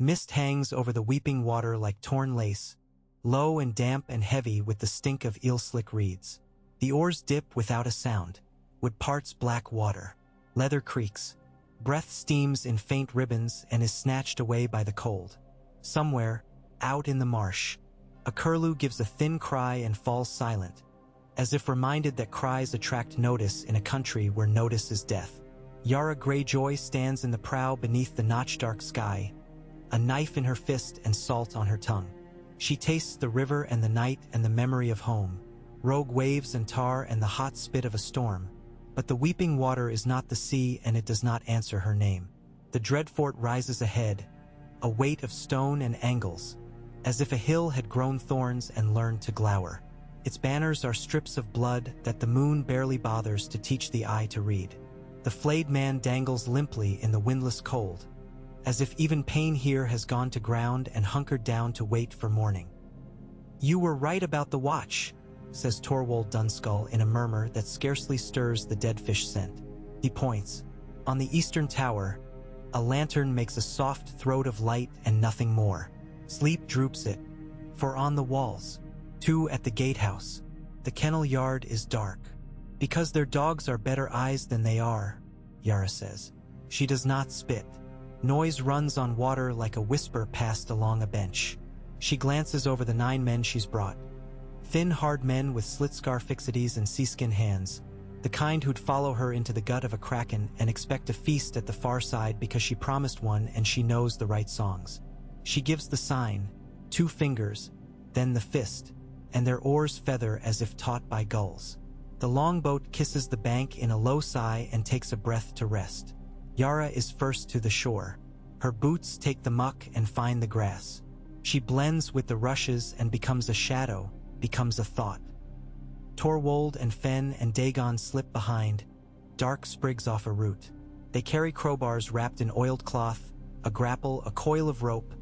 Mist hangs over the weeping water like torn lace, low and damp and heavy with the stink of eel-slick reeds. The oars dip without a sound. Wood parts black water. Leather creaks. Breath steams in faint ribbons and is snatched away by the cold. Somewhere, out in the marsh, a curlew gives a thin cry and falls silent, as if reminded that cries attract notice in a country where notice is death. Yara Greyjoy stands in the prow beneath the notch-dark sky, a knife in her fist and salt on her tongue. She tastes the river and the night and the memory of home, rogue waves and tar and the hot spit of a storm. But the weeping water is not the sea, and it does not answer her name. The Dreadfort rises ahead, a weight of stone and angles, as if a hill had grown thorns and learned to glower. Its banners are strips of blood that the moon barely bothers to teach the eye to read. The flayed man dangles limply in the windless cold, as if even pain here has gone to ground and hunkered down to wait for morning. "You were right about the watch," says Torwold Dunskull in a murmur that scarcely stirs the dead fish scent. He points. On the eastern tower, a lantern makes a soft throat of light and nothing more. Sleep droops it, for on the walls, too at the gatehouse, the kennel yard is dark. "Because their dogs are better eyes than they are," Yara says. She does not spit. Noise runs on water like a whisper passed along a bench. She glances over the 9 men she's brought. Thin, hard men with slit-scar fixities and seaskin hands, the kind who'd follow her into the gut of a kraken and expect a feast at the far side because she promised one and she knows the right songs. She gives the sign, 2 fingers, then the fist, and their oars feather as if taught by gulls. The longboat kisses the bank in a low sigh and takes a breath to rest. Yara is first to the shore. Her boots take the muck and find the grass. She blends with the rushes and becomes a shadow, becomes a thought. Torwold and Fen and Dagon slip behind, dark sprigs off a root. They carry crowbars wrapped in oiled cloth, a grapple, a coil of rope,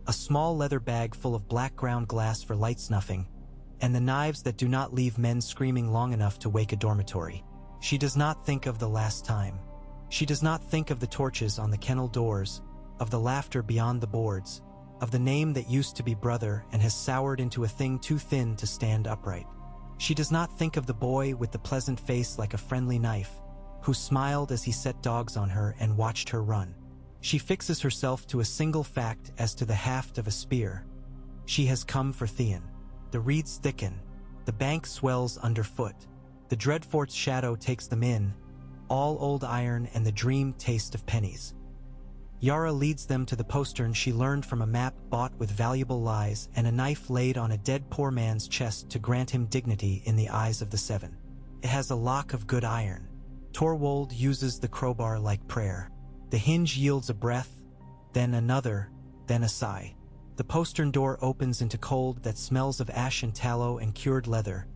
a small leather bag full of black ground glass for light snuffing, and the knives that do not leave men screaming long enough to wake a dormitory. She does not think of the last time. She does not think of the torches on the kennel doors, of the laughter beyond the boards, of the name that used to be brother and has soured into a thing too thin to stand upright. She does not think of the boy with the pleasant face like a friendly knife, who smiled as he set dogs on her and watched her run. She fixes herself to a single fact as to the haft of a spear. She has come for Theon. The reeds thicken. The bank swells underfoot. The Dreadfort's shadow takes them in, all old iron and the dream taste of pennies. Yara leads them to the postern she learned from a map bought with valuable lies and a knife laid on a dead poor man's chest to grant him dignity in the eyes of the 7. It has a lock of good iron. Torwold uses the crowbar like prayer. The hinge yields a breath, then another, then a sigh. The postern door opens into cold that smells of ash and tallow and cured leather,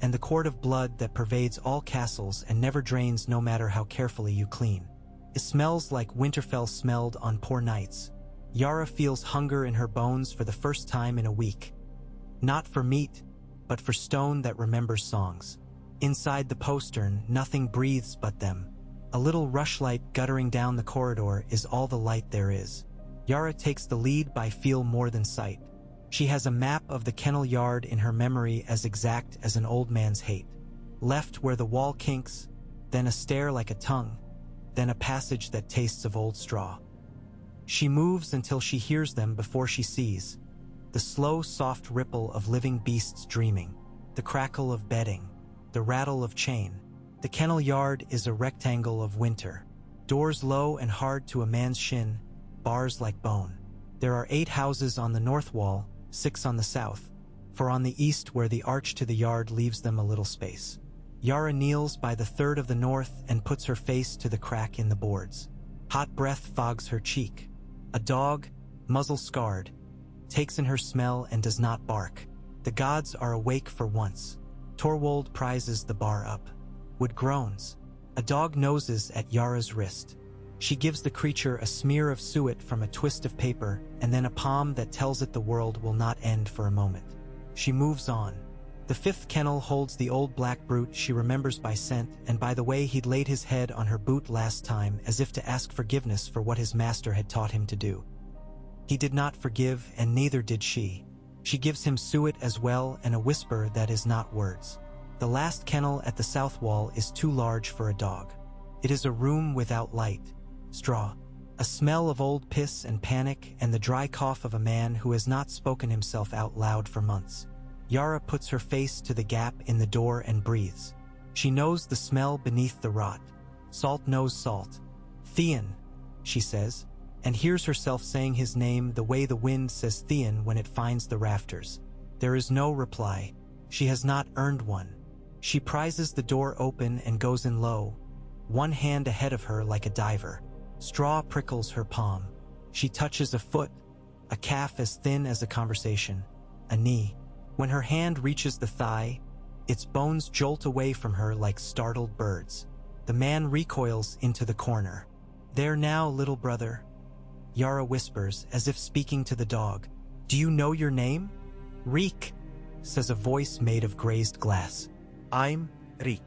and the cord of blood that pervades all castles and never drains no matter how carefully you clean. It smells like Winterfell smelled on poor nights. Yara feels hunger in her bones for the first time in a week. Not for meat, but for stone that remembers songs. Inside the postern, nothing breathes but them. A little rushlight guttering down the corridor is all the light there is. Yara takes the lead by feel more than sight. She has a map of the kennel yard in her memory as exact as an old man's hate. Left where the wall kinks, then a stair like a tongue, then a passage that tastes of old straw. She moves until she hears them before she sees. The slow, soft ripple of living beasts dreaming, the crackle of bedding, the rattle of chain. The kennel yard is a rectangle of winter. Doors low and hard to a man's shin, bars like bone. There are 8 houses on the north wall, 6 on the south, for on the east where the arch to the yard leaves them a little space. Yara kneels by the third of the north and puts her face to the crack in the boards. Hot breath fogs her cheek. A dog, muzzle scarred, takes in her smell and does not bark. The gods are awake for once. Torwold prizes the bar up. Wood groans. A dog noses at Yara's wrist. She gives the creature a smear of suet from a twist of paper and then a palm that tells it the world will not end for a moment. She moves on. The 5th kennel holds the old black brute she remembers by scent and by the way he'd laid his head on her boot last time as if to ask forgiveness for what his master had taught him to do. He did not forgive, and neither did she. She gives him suet as well, and a whisper that is not words. The last kennel at the south wall is too large for a dog. It is a room without light, straw, a smell of old piss and panic, and the dry cough of a man who has not spoken himself out loud for months. Yara puts her face to the gap in the door and breathes. She knows the smell beneath the rot. Salt knows salt. "Theon," she says, and hears herself saying his name the way the wind says Theon when it finds the rafters. There is no reply. She has not earned one. She prizes the door open and goes in low, one hand ahead of her like a diver. Straw prickles her palm. She touches a foot, a calf as thin as a conversation, a knee. When her hand reaches the thigh, its bones jolt away from her like startled birds. The man recoils into the corner. "There now, little brother," Yara whispers, as if speaking to the dog. "Do you know your name?" "Reek," says a voice made of grazed glass. "I'm Reek."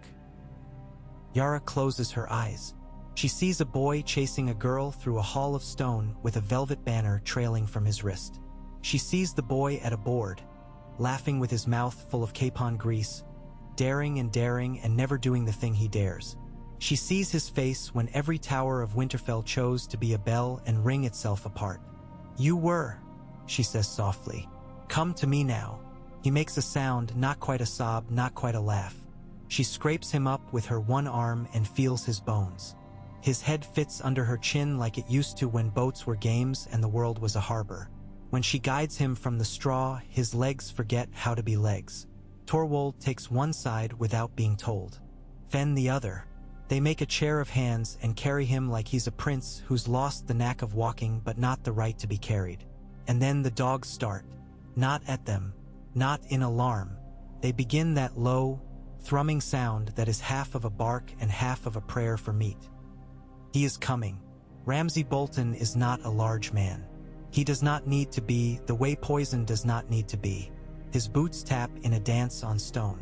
Yara closes her eyes. She sees a boy chasing a girl through a hall of stone with a velvet banner trailing from his wrist. She sees the boy at a board, laughing with his mouth full of capon grease, daring and never doing the thing he dares. She sees his face when every tower of Winterfell chose to be a bell and ring itself apart. "You were," she says softly. "Come to me now." He makes a sound, not quite a sob, not quite a laugh. She scrapes him up with her one arm and feels his bones. His head fits under her chin like it used to when boats were games and the world was a harbor. When she guides him from the straw, his legs forget how to be legs. Torwald takes one side without being told. Fen the other. They make a chair of hands and carry him like he's a prince who's lost the knack of walking but not the right to be carried. And then the dogs start. Not at them. Not in alarm. They begin that low, thrumming sound that is half of a bark and half of a prayer for meat. He is coming. Ramsay Bolton is not a large man. He does not need to be the way poison does not need to be. His boots tap in a dance on stone.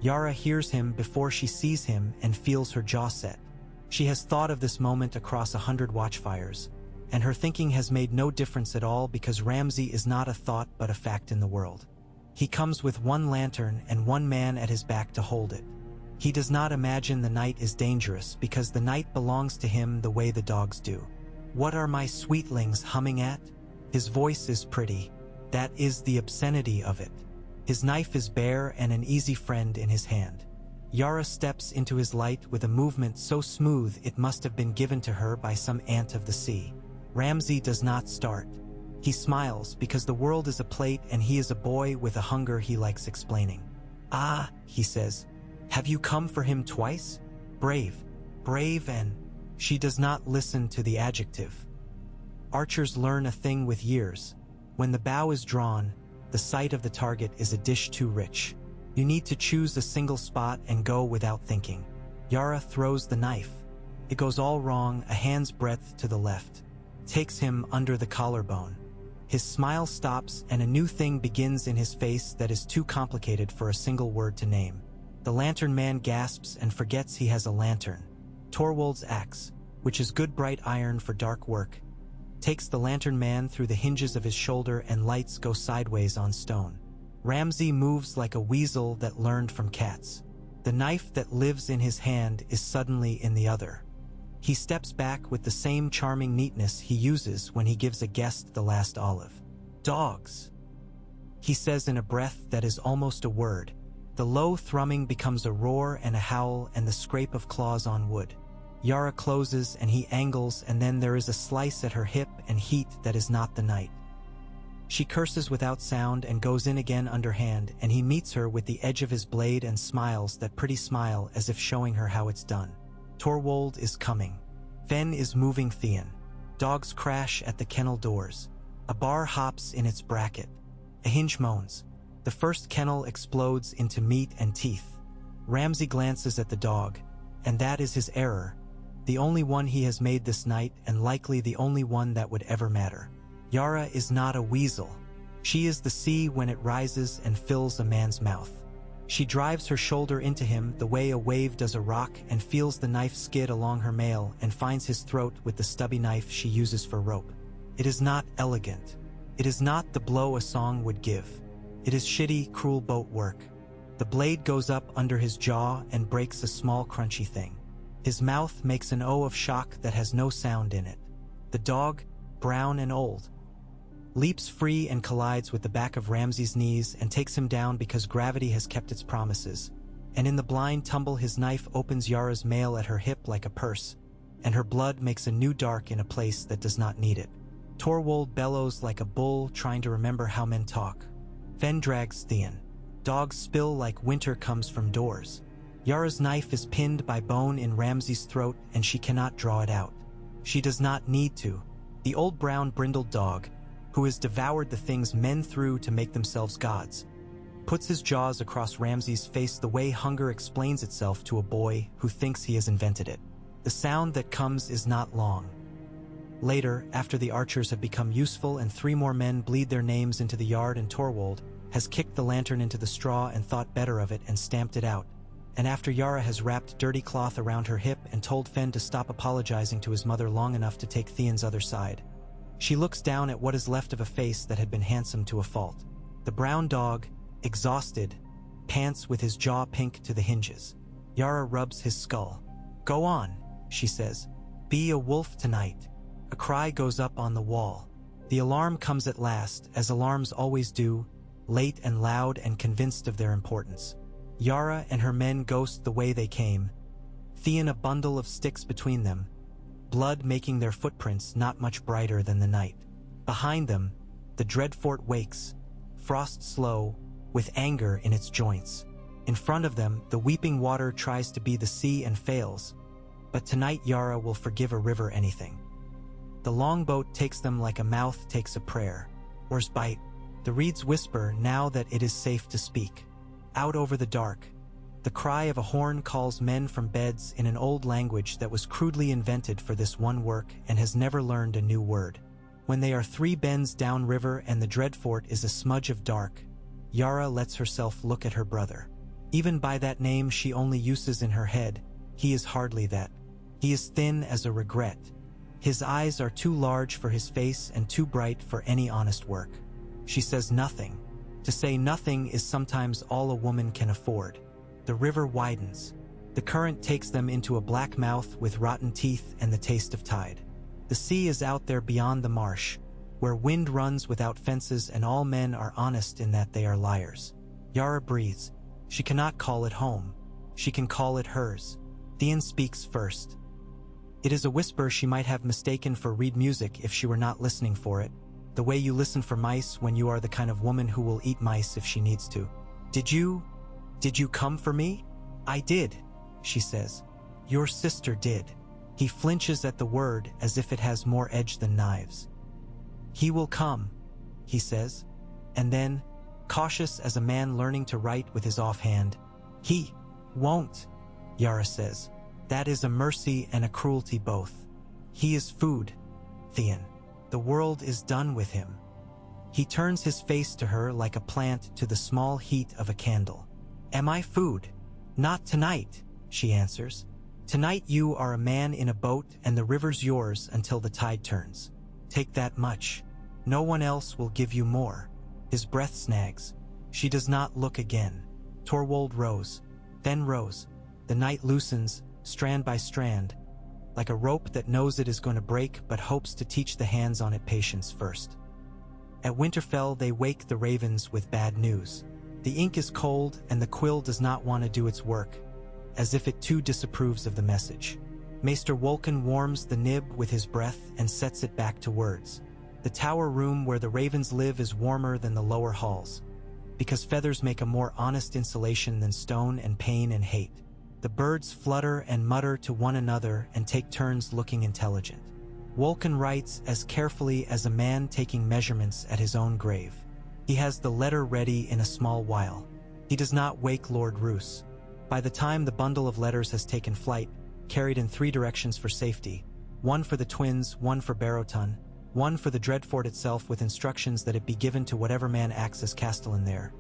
Yara hears him before she sees him and feels her jaw set. She has thought of this moment across 100 watchfires, and her thinking has made no difference at all because Ramsay is not a thought but a fact in the world. He comes with one lantern and one man at his back to hold it. He does not imagine the night is dangerous because the night belongs to him the way the dogs do. "What are my sweetlings humming at?" His voice is pretty. That is the obscenity of it. His knife is bare and an easy friend in his hand. Yara steps into his light with a movement so smooth it must have been given to her by some ant of the sea. Ramsay does not start. He smiles because the world is a plate and he is a boy with a hunger he likes explaining. "Ah," he says, "have you come for him twice? Brave, brave and..." She does not listen to the adjective. Archers learn a thing with years. When the bow is drawn, the sight of the target is a dish too rich. You need to choose a single spot and go without thinking. Yara throws the knife. It goes all wrong, a hand's breadth to the left. Takes him under the collarbone. His smile stops and a new thing begins in his face that is too complicated for a single word to name. The lantern man gasps and forgets he has a lantern. Torwald's axe, which is good bright iron for dark work, takes the lantern man through the hinges of his shoulder and lights go sideways on stone. Ramsay moves like a weasel that learned from cats. The knife that lives in his hand is suddenly in the other. He steps back with the same charming neatness he uses when he gives a guest the last olive. "Dogs," he says in a breath that is almost a word. The low thrumming becomes a roar and a howl and the scrape of claws on wood. Yara closes and he angles, and then there is a slice at her hip and heat that is not the night. She curses without sound and goes in again underhand, and he meets her with the edge of his blade and smiles that pretty smile as if showing her how it's done. Torwald is coming. Fen is moving Theon. Dogs crash at the kennel doors. A bar hops in its bracket. A hinge moans. The first kennel explodes into meat and teeth. Ramsay glances at the dog, and that is his error. The only one he has made this night, and likely the only one that would ever matter. Yara is not a weasel. She is the sea when it rises and fills a man's mouth. She drives her shoulder into him the way a wave does a rock and feels the knife skid along her mail and finds his throat with the stubby knife she uses for rope. It is not elegant. It is not the blow a song would give. It is shitty, cruel boat work. The blade goes up under his jaw and breaks a small crunchy thing. His mouth makes an O of shock that has no sound in it. The dog, brown and old, leaps free and collides with the back of Ramsay's knees and takes him down because gravity has kept its promises. And in the blind tumble his knife opens Yara's mail at her hip like a purse, and her blood makes a new dark in a place that does not need it. Torwold bellows like a bull trying to remember how men talk. Fen drags Theon. Dogs spill like winter comes from doors. Yara's knife is pinned by bone in Ramsay's throat and she cannot draw it out. She does not need to. The old brown brindled dog, who has devoured the things men threw to make themselves gods, puts his jaws across Ramsay's face the way hunger explains itself to a boy who thinks he has invented it. The sound that comes is not long. Later, after the archers have become useful and 3 more men bleed their names into the yard and Torwold has kicked the lantern into the straw and thought better of it and stamped it out, and after Yara has wrapped dirty cloth around her hip and told Fen to stop apologizing to his mother long enough to take Theon's other side, she looks down at what is left of a face that had been handsome to a fault. The brown dog, exhausted, pants with his jaw pink to the hinges. Yara rubs his skull. "Go on," she says. "Be a wolf tonight." A cry goes up on the wall. The alarm comes at last, as alarms always do, late and loud and convinced of their importance. Yara and her men ghost the way they came, Theon a bundle of sticks between them, blood making their footprints not much brighter than the night. Behind them, the Dreadfort wakes, frost slow, with anger in its joints. In front of them, the weeping water tries to be the sea and fails, but tonight Yara will forgive a river anything. The longboat takes them like a mouth takes a prayer. Oars bite. The reeds whisper now that it is safe to speak. Out over the dark, the cry of a horn calls men from beds in an old language that was crudely invented for this one work and has never learned a new word. When they are 3 bends downriver and the Dreadfort is a smudge of dark, Yara lets herself look at her brother. Even by that name she only uses in her head, he is hardly that. He is thin as a regret. His eyes are too large for his face and too bright for any honest work. She says nothing. To say nothing is sometimes all a woman can afford. The river widens. The current takes them into a black mouth with rotten teeth and the taste of tide. The sea is out there beyond the marsh, where wind runs without fences and all men are honest in that they are liars. Yara breathes. She cannot call it home. She can call it hers. Theon speaks first. It is a whisper she might have mistaken for reed music if she were not listening for it, the way you listen for mice when you are the kind of woman who will eat mice if she needs to. Did you come for me?" "I did," she says. "Your sister did." He flinches at the word as if it has more edge than knives. "He will come," he says, and then, cautious as a man learning to write with his offhand, "He won't," Yara says. "That is a mercy and a cruelty both. He is food, Theon. The world is done with him." He turns his face to her like a plant to the small heat of a candle. "Am I food?" "Not tonight," she answers. "Tonight you are a man in a boat and the river's yours until the tide turns. Take that much. No one else will give you more." His breath snags. She does not look again. Torwold rose, then rose. The night loosens, strand by strand, like a rope that knows it is going to break but hopes to teach the hands on it patience first. At Winterfell they wake the ravens with bad news. The ink is cold and the quill does not want to do its work, as if it too disapproves of the message. Maester Wolkan warms the nib with his breath and sets it back to words. The tower room where the ravens live is warmer than the lower halls, because feathers make a more honest insulation than stone and pain and hate. The birds flutter and mutter to one another and take turns looking intelligent. Wolkan writes as carefully as a man taking measurements at his own grave. He has the letter ready in a small while. He does not wake Lord Roose. By the time the bundle of letters has taken flight, carried in 3 directions for safety, one for the twins, one for Barrowton, one for the Dreadfort itself with instructions that it be given to whatever man acts as castellan there.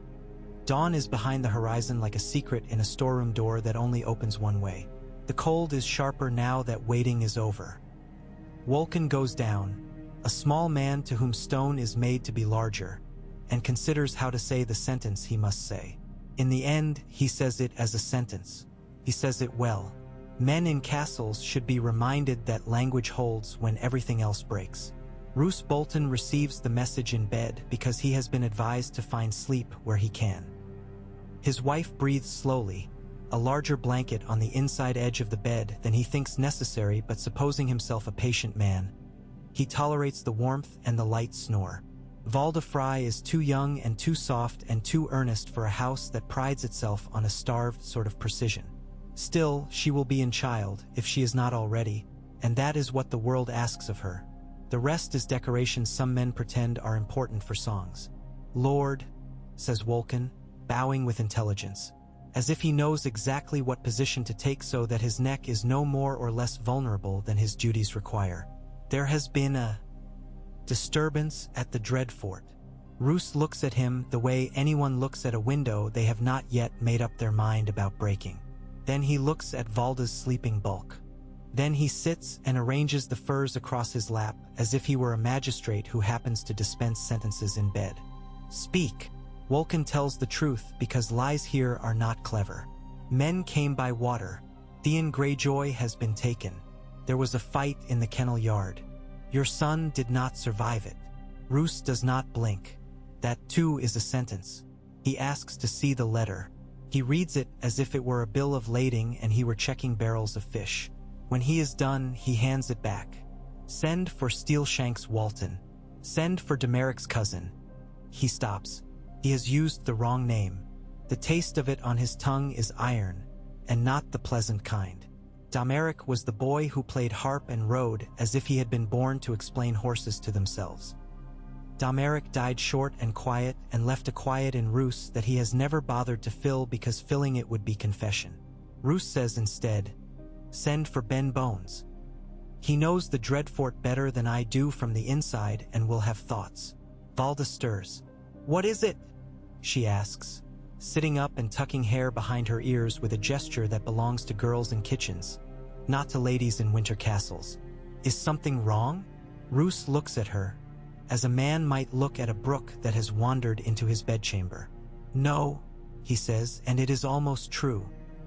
Dawn is behind the horizon like a secret in a storeroom door that only opens one way. The cold is sharper now that waiting is over. Wolkan goes down, a small man to whom stone is made to be larger, and considers how to say the sentence he must say. In the end, he says it as a sentence. He says it well. Men in castles should be reminded that language holds when everything else breaks. Roose Bolton receives the message in bed because he has been advised to find sleep where he can. His wife breathes slowly, a larger blanket on the inside edge of the bed than he thinks necessary, but supposing himself a patient man, he tolerates the warmth and the light snore. Valda Fry is too young and too soft and too earnest for a house that prides itself on a starved sort of precision. Still, she will be in child, if she is not already, and that is what the world asks of her. The rest is decoration some men pretend are important for songs. "Lord," says Wolken, bowing with intelligence, as if he knows exactly what position to take so that his neck is no more or less vulnerable than his duties require. "There has been a disturbance at the Dreadfort." Roose looks at him the way anyone looks at a window they have not yet made up their mind about breaking. Then he looks at Valda's sleeping bulk. Then he sits and arranges the furs across his lap as if he were a magistrate who happens to dispense sentences in bed. "Speak." Wolken tells the truth because lies here are not clever. "Men came by water. Theon Greyjoy has been taken. There was a fight in the kennel yard. Your son did not survive it." Roose does not blink. That too is a sentence. He asks to see the letter. He reads it as if it were a bill of lading and he were checking barrels of fish. When he is done, he hands it back. "Send for Steelshanks Walton. Send for Demeric's cousin." He stops. He has used the wrong name. The taste of it on his tongue is iron, and not the pleasant kind. Dameric was the boy who played harp and rode as if he had been born to explain horses to themselves. Dameric died short and quiet and left a quiet in Roose that he has never bothered to fill because filling it would be confession. Roose says instead, "Send for Ben Bones. He knows the Dreadfort better than I do from the inside and will have thoughts." Valda stirs. "What is it?" she asks, sitting up and tucking hair behind her ears with a gesture that belongs to girls in kitchens, not to ladies in winter castles. "Is something wrong?" Roose looks at her, as a man might look at a brook that has wandered into his bedchamber. "No," he says, and it is almost true.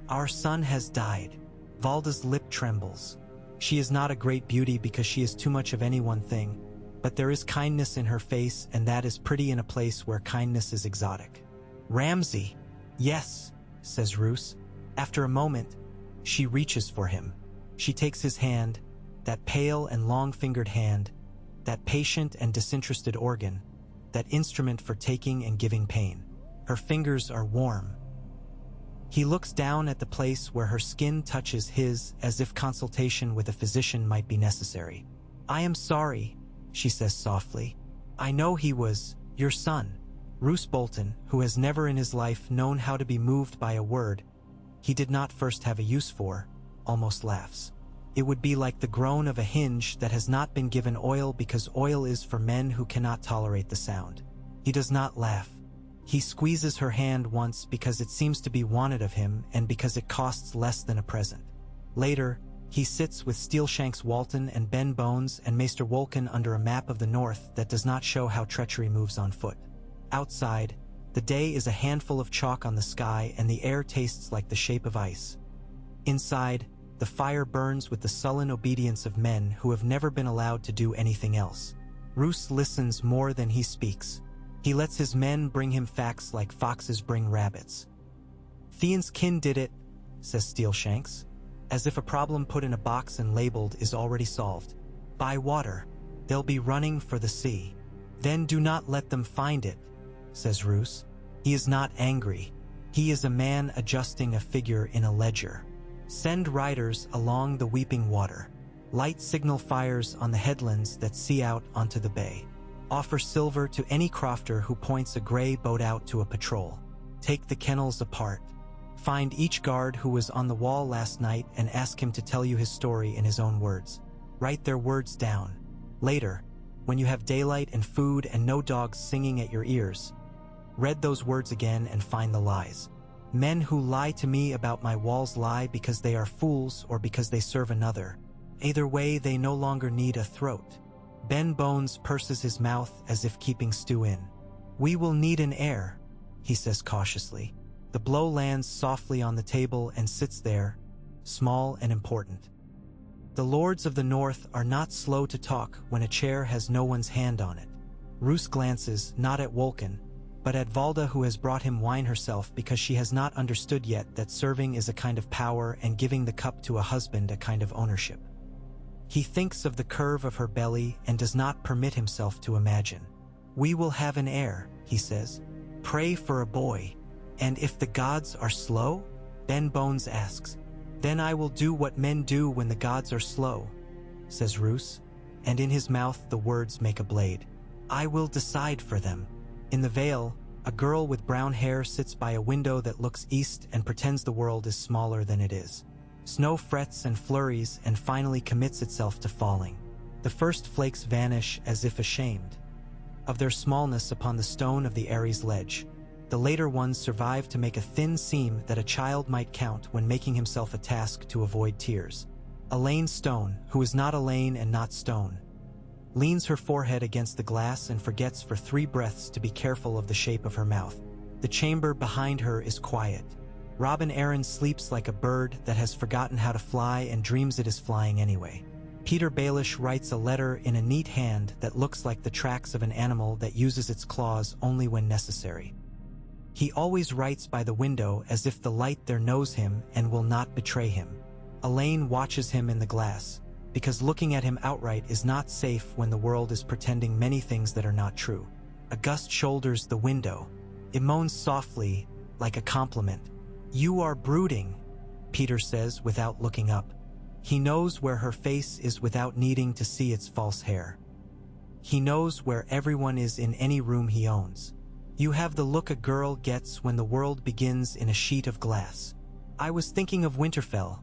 "Our son has died." Valda's lip trembles. She is not a great beauty because she is too much of any one thing, but there is kindness in her face, and that is pretty in a place where kindness is exotic. "Ramsay." "Yes," says Roose. After a moment, she reaches for him. She takes his hand, that pale and long-fingered hand, that patient and disinterested organ, that instrument for taking and giving pain. Her fingers are warm. He looks down at the place where her skin touches his as if consultation with a physician might be necessary. "I am sorry," she says softly. "I know he was your son." Roose Bolton, who has never in his life known how to be moved by a word he did not first have a use for, almost laughs. It would be like the groan of a hinge that has not been given oil because oil is for men who cannot tolerate the sound. He does not laugh. He squeezes her hand once because it seems to be wanted of him and because it costs less than a present. Later, he sits with Steelshanks Walton and Ben Bones and Maester Wolken under a map of the north that does not show how treachery moves on foot. Outside, the day is a handful of chalk on the sky and the air tastes like the shape of ice. Inside, the fire burns with the sullen obedience of men who have never been allowed to do anything else. Roose listens more than he speaks. He lets his men bring him facts like foxes bring rabbits. "Theon's kin did it," says Steelshanks, as if a problem put in a box and labeled is already solved. "By water. They'll be running for the sea." "Then do not let them find it," says Roose. He is not angry. He is a man adjusting a figure in a ledger. "Send riders along the weeping water. Light signal fires on the headlands that see out onto the bay. Offer silver to any crofter who points a gray boat out to a patrol. Take the kennels apart. Find each guard who was on the wall last night and ask him to tell you his story in his own words. Write their words down. Later, when you have daylight and food and no dogs singing at your ears, read those words again and find the lies. Men who lie to me about my walls lie because they are fools or because they serve another. Either way, they no longer need a throat. Ben Bones purses his mouth as if keeping stew in. "We will need an heir," he says cautiously. The blow lands softly on the table and sits there, small and important. The lords of the north are not slow to talk when a chair has no one's hand on it. Roose glances, not at Wolken, but at Valda, who has brought him wine herself because she has not understood yet that serving is a kind of power and giving the cup to a husband a kind of ownership. He thinks of the curve of her belly and does not permit himself to imagine. "We will have an heir," he says. "Pray for a boy." "And if the gods are slow?" Ben Bones asks. "Then I will do what men do when the gods are slow," says Roose, and in his mouth the words make a blade. "I will decide for them." In the Vale, a girl with brown hair sits by a window that looks east and pretends the world is smaller than it is. Snow frets and flurries and finally commits itself to falling. The first flakes vanish as if ashamed of their smallness upon the stone of the Ares ledge. The later ones survive to make a thin seam that a child might count when making himself a task to avoid tears. Elaine Stone, who is not Elaine and not Stone, leans her forehead against the glass and forgets for 3 breaths to be careful of the shape of her mouth. The chamber behind her is quiet. Robin Arryn sleeps like a bird that has forgotten how to fly and dreams it is flying anyway. Peter Baelish writes a letter in a neat hand that looks like the tracks of an animal that uses its claws only when necessary. He always writes by the window as if the light there knows him and will not betray him. Elaine watches him in the glass, because looking at him outright is not safe when the world is pretending many things that are not true. A gust shoulders the window. It moans softly, like a compliment. "You are brooding," Peter says without looking up. He knows where her face is without needing to see its false hair. He knows where everyone is in any room he owns. "You have the look a girl gets when the world begins in a sheet of glass." "I was thinking of Winterfell,"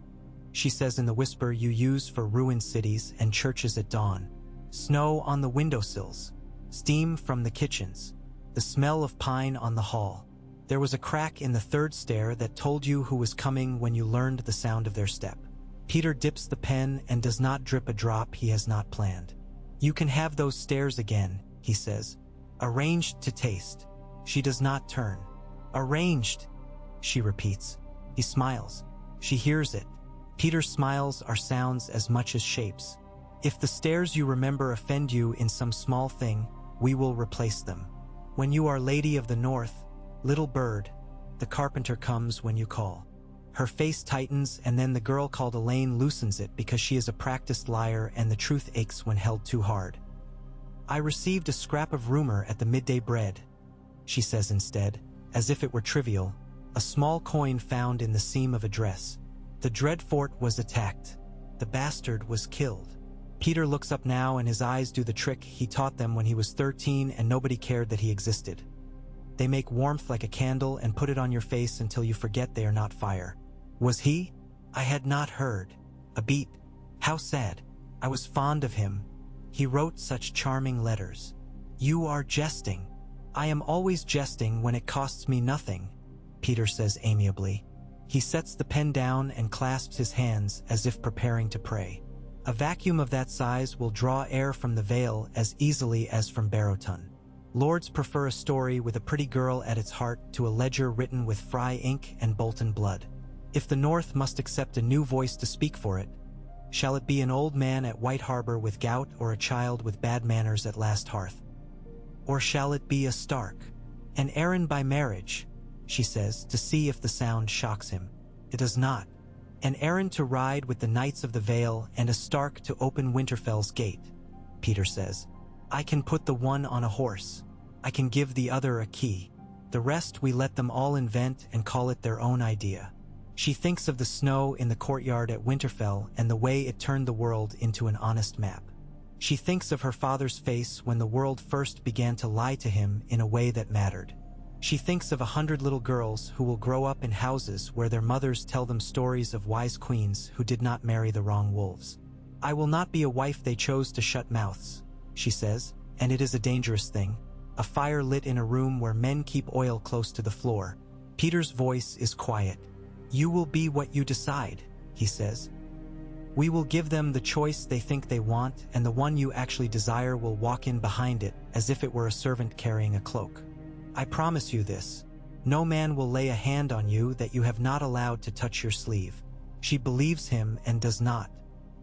she says in the whisper you use for ruined cities and churches at dawn. Snow on the windowsills, steam from the kitchens, the smell of pine on the hall. There was a crack in the 3rd stair that told you who was coming when you learned the sound of their step. Peter dips the pen and does not drip a drop he has not planned. "You can have those stairs again," he says. "Arranged to taste." She does not turn. "Arranged," she repeats. He smiles. She hears it. Peter's smiles are sounds as much as shapes. "If the stairs you remember offend you in some small thing, we will replace them. When you are Lady of the North, little bird, the carpenter comes when you call." Her face tightens and then the girl called Elaine loosens it because she is a practiced liar and the truth aches when held too hard. "I received a scrap of rumor at the midday bread," she says instead, as if it were trivial, "a small coin found in the seam of a dress. The Dreadfort was attacked. The bastard was killed." Peter looks up now and his eyes do the trick he taught them when he was 13 and nobody cared that he existed. They make warmth like a candle and put it on your face until you forget they are not fire. "Was he? I had not heard. A beat. How sad. I was fond of him. He wrote such charming letters." "You are jesting." "I am always jesting when it costs me nothing," Peter says amiably. He sets the pen down and clasps his hands as if preparing to pray. A vacuum of that size will draw air from the Vale as easily as from Barrowton. Lords prefer a story with a pretty girl at its heart to a ledger written with Fry ink and Bolton blood. If the North must accept a new voice to speak for it, shall it be an old man at White Harbor with gout or a child with bad manners at Last Hearth? Or shall it be a Stark? "An Arryn by marriage," she says, to see if the sound shocks him. It does not. "An Arryn to ride with the Knights of the Vale and a Stark to open Winterfell's gate," Peter says. "I can put the one on a horse. I can give the other a key. The rest we let them all invent and call it their own idea." She thinks of the snow in the courtyard at Winterfell and the way it turned the world into an honest map. She thinks of her father's face when the world first began to lie to him in a way that mattered. She thinks of 100 little girls who will grow up in houses where their mothers tell them stories of wise queens who did not marry the wrong wolves. "I will not be a wife they chose to shut mouths," she says, and it is a dangerous thing. A fire lit in a room where men keep oil close to the floor. Peter's voice is quiet. "You will be what you decide," he says. We will give them the choice they think they want, and the one you actually desire will walk in behind it as if it were a servant carrying a cloak. I promise you this. No man will lay a hand on you that you have not allowed to touch your sleeve." She believes him and does not.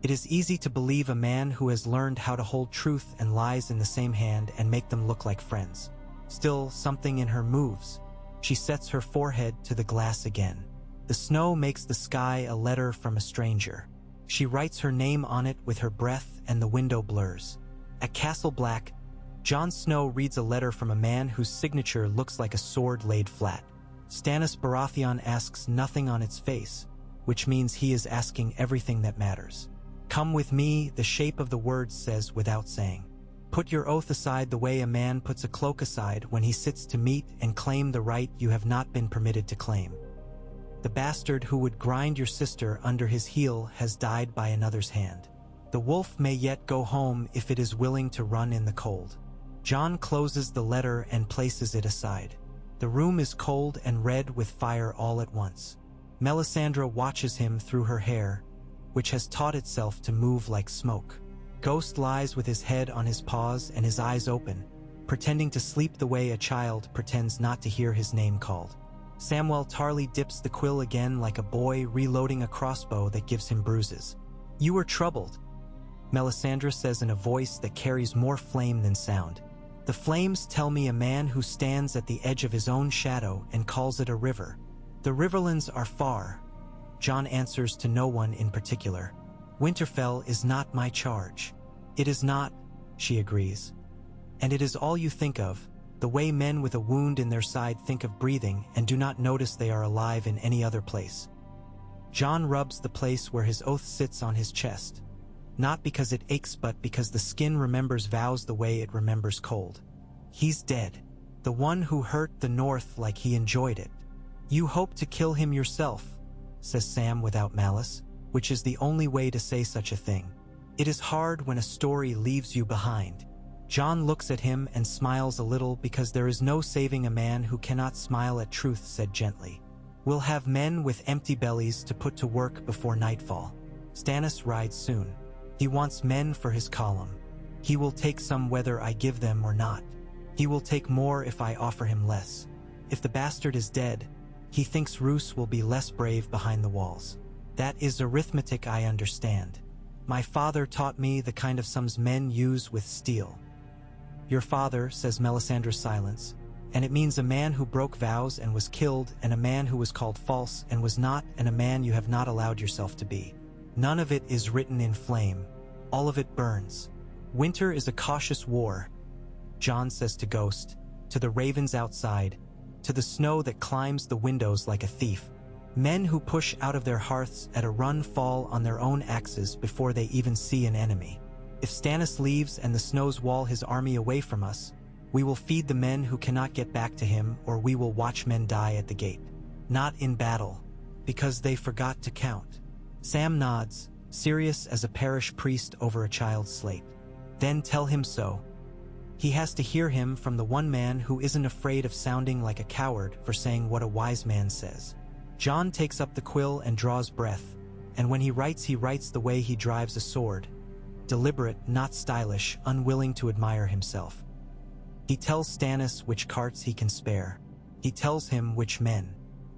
It is easy to believe a man who has learned how to hold truth and lies in the same hand and make them look like friends. Still, something in her moves. She sets her forehead to the glass again. The snow makes the sky a letter from a stranger. She writes her name on it with her breath and the window blurs. At Castle Black, Jon Snow reads a letter from a man whose signature looks like a sword laid flat. Stannis Baratheon asks nothing on its face, which means he is asking everything that matters. "Come with me," the shape of the words says without saying. "Put your oath aside the way a man puts a cloak aside when he sits to meet and claim the right you have not been permitted to claim. The bastard who would grind your sister under his heel has died by another's hand. The wolf may yet go home if it is willing to run in the cold." Jon closes the letter and places it aside. The room is cold and red with fire all at once. Melisandre watches him through her hair, which has taught itself to move like smoke. Ghost lies with his head on his paws and his eyes open, pretending to sleep the way a child pretends not to hear his name called. Samwell Tarly dips the quill again like a boy reloading a crossbow that gives him bruises. "You are troubled," Melisandre says in a voice that carries more flame than sound. "The flames tell me a man who stands at the edge of his own shadow and calls it a river. The Riverlands are far." Jon answers to no one in particular. "Winterfell is not my charge." "It is not," she agrees. "And it is all you think of, the way men with a wound in their side think of breathing and do not notice they are alive in any other place." Jon rubs the place where his oath sits on his chest. Not because it aches but because the skin remembers vows the way it remembers cold. He's dead. The one who hurt the North like he enjoyed it. "You hope to kill him yourself," says Sam without malice, which is the only way to say such a thing. It is hard when a story leaves you behind. Jon looks at him and smiles a little because there is no saving a man who cannot smile at truth, said gently. "We'll have men with empty bellies to put to work before nightfall. Stannis rides soon. He wants men for his column. He will take some whether I give them or not. He will take more if I offer him less. If the bastard is dead, he thinks Roose will be less brave behind the walls. That is arithmetic I understand. My father taught me the kind of sums men use with steel." "Your father," says Melisandre's silence, "and it means a man who broke vows and was killed, and a man who was called false and was not, and a man you have not allowed yourself to be. None of it is written in flame. All of it burns. Winter is a cautious war," Jon says to Ghost, to the ravens outside, to the snow that climbs the windows like a thief. "Men who push out of their hearths at a run fall on their own axes before they even see an enemy. If Stannis leaves and the snows wall his army away from us, we will feed the men who cannot get back to him, or we will watch men die at the gate. Not in battle, because they forgot to count." Sam nods, serious as a parish priest over a child's slate. "Then tell him so. He has to hear him from the one man who isn't afraid of sounding like a coward for saying what a wise man says." Jon takes up the quill and draws breath, and when he writes the way he drives a sword. Deliberate, not stylish, unwilling to admire himself. He tells Stannis which carts he can spare. He tells him which men.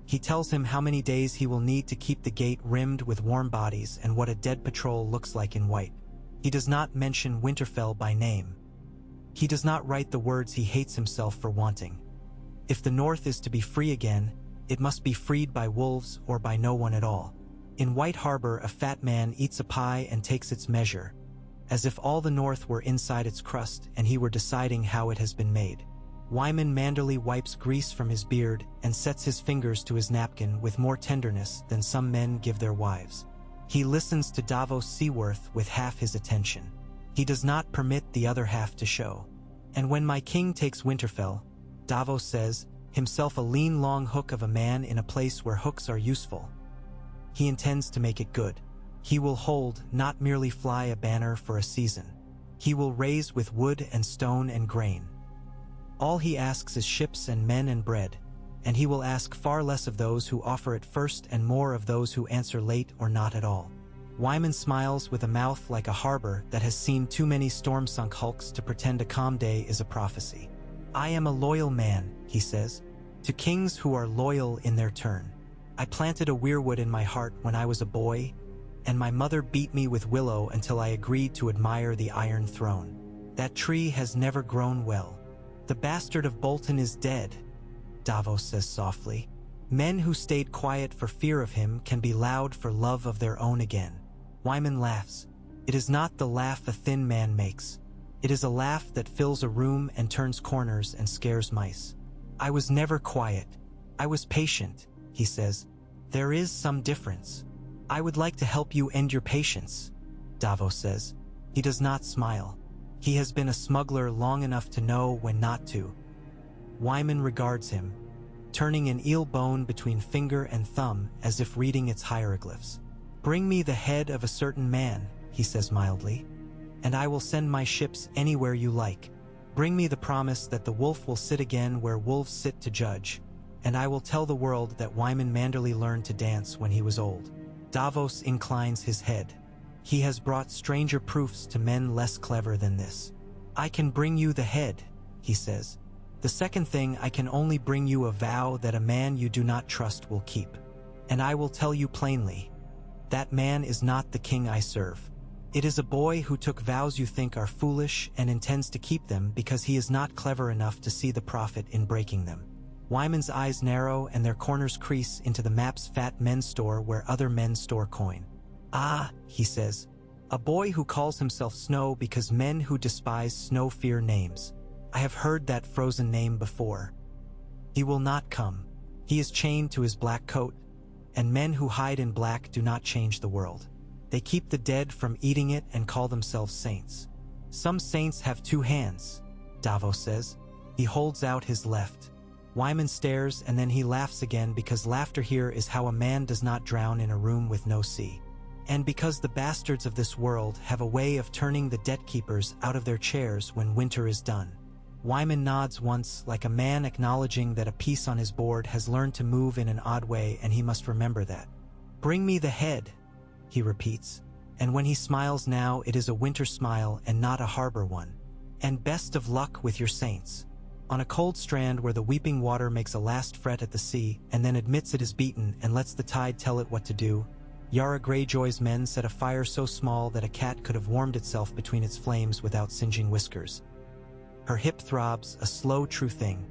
He tells him how many days he will need to keep the gate rimmed with warm bodies and what a dead patrol looks like in white. He does not mention Winterfell by name. He does not write the words he hates himself for wanting. If the North is to be free again, it must be freed by wolves or by no one at all. In White Harbor, a fat man eats a pie and takes its measure, as if all the North were inside its crust and he were deciding how it has been made. Wyman Manderly wipes grease from his beard and sets his fingers to his napkin with more tenderness than some men give their wives. He listens to Davos Seaworth with half his attention. He does not permit the other half to show. "And when my king takes Winterfell," Davos says, himself a lean long hook of a man in a place where hooks are useful. He intends to make it good. He will hold, not merely fly a banner for a season. He will raise with wood and stone and grain. All he asks is ships and men and bread, and he will ask far less of those who offer it first and more of those who answer late or not at all. Wyman smiles with a mouth like a harbor that has seen too many storm-sunk hulks to pretend a calm day is a prophecy. I am a loyal man, he says, to kings who are loyal in their turn. I planted a weirwood in my heart when I was a boy, and my mother beat me with willow until I agreed to admire the Iron Throne. That tree has never grown well. The bastard of Bolton is dead, Davos says softly. Men who stayed quiet for fear of him can be loud for love of their own again. Wyman laughs. It is not the laugh a thin man makes. It is a laugh that fills a room and turns corners and scares mice. I was never quiet. I was patient, he says. There is some difference. I would like to help you end your patience, Davos says. He does not smile. He has been a smuggler long enough to know when not to. Wyman regards him, turning an eel bone between finger and thumb as if reading its hieroglyphs. Bring me the head of a certain man, he says mildly, and I will send my ships anywhere you like. Bring me the promise that the wolf will sit again where wolves sit to judge, and I will tell the world that Wyman Manderly learned to dance when he was old. Davos inclines his head. He has brought stranger proofs to men less clever than this. I can bring you the head, he says. The second thing, I can only bring you a vow that a man you do not trust will keep. And I will tell you plainly, that man is not the king I serve. It is a boy who took vows you think are foolish and intends to keep them because he is not clever enough to see the profit in breaking them. Wyman's eyes narrow and their corners crease into the map's fat men's store where other men store coin. Ah, he says, a boy who calls himself Snow because men who despise snow fear names. I have heard that frozen name before. He will not come. He is chained to his black coat, and men who hide in black do not change the world. They keep the dead from eating it and call themselves saints. Some saints have two hands, Davos says. He holds out his left. Wyman stares and then he laughs again because laughter here is how a man does not drown in a room with no sea. And because the bastards of this world have a way of turning the debt-keepers out of their chairs when winter is done. Wyman nods once like a man acknowledging that a piece on his board has learned to move in an odd way and he must remember that. Bring me the head, he repeats, and when he smiles now it is a winter smile and not a harbor one. And best of luck with your saints. On a cold strand where the weeping water makes a last fret at the sea and then admits it is beaten and lets the tide tell it what to do, Yara Greyjoy's men set a fire so small that a cat could have warmed itself between its flames without singeing whiskers. Her hip throbs, a slow, true thing.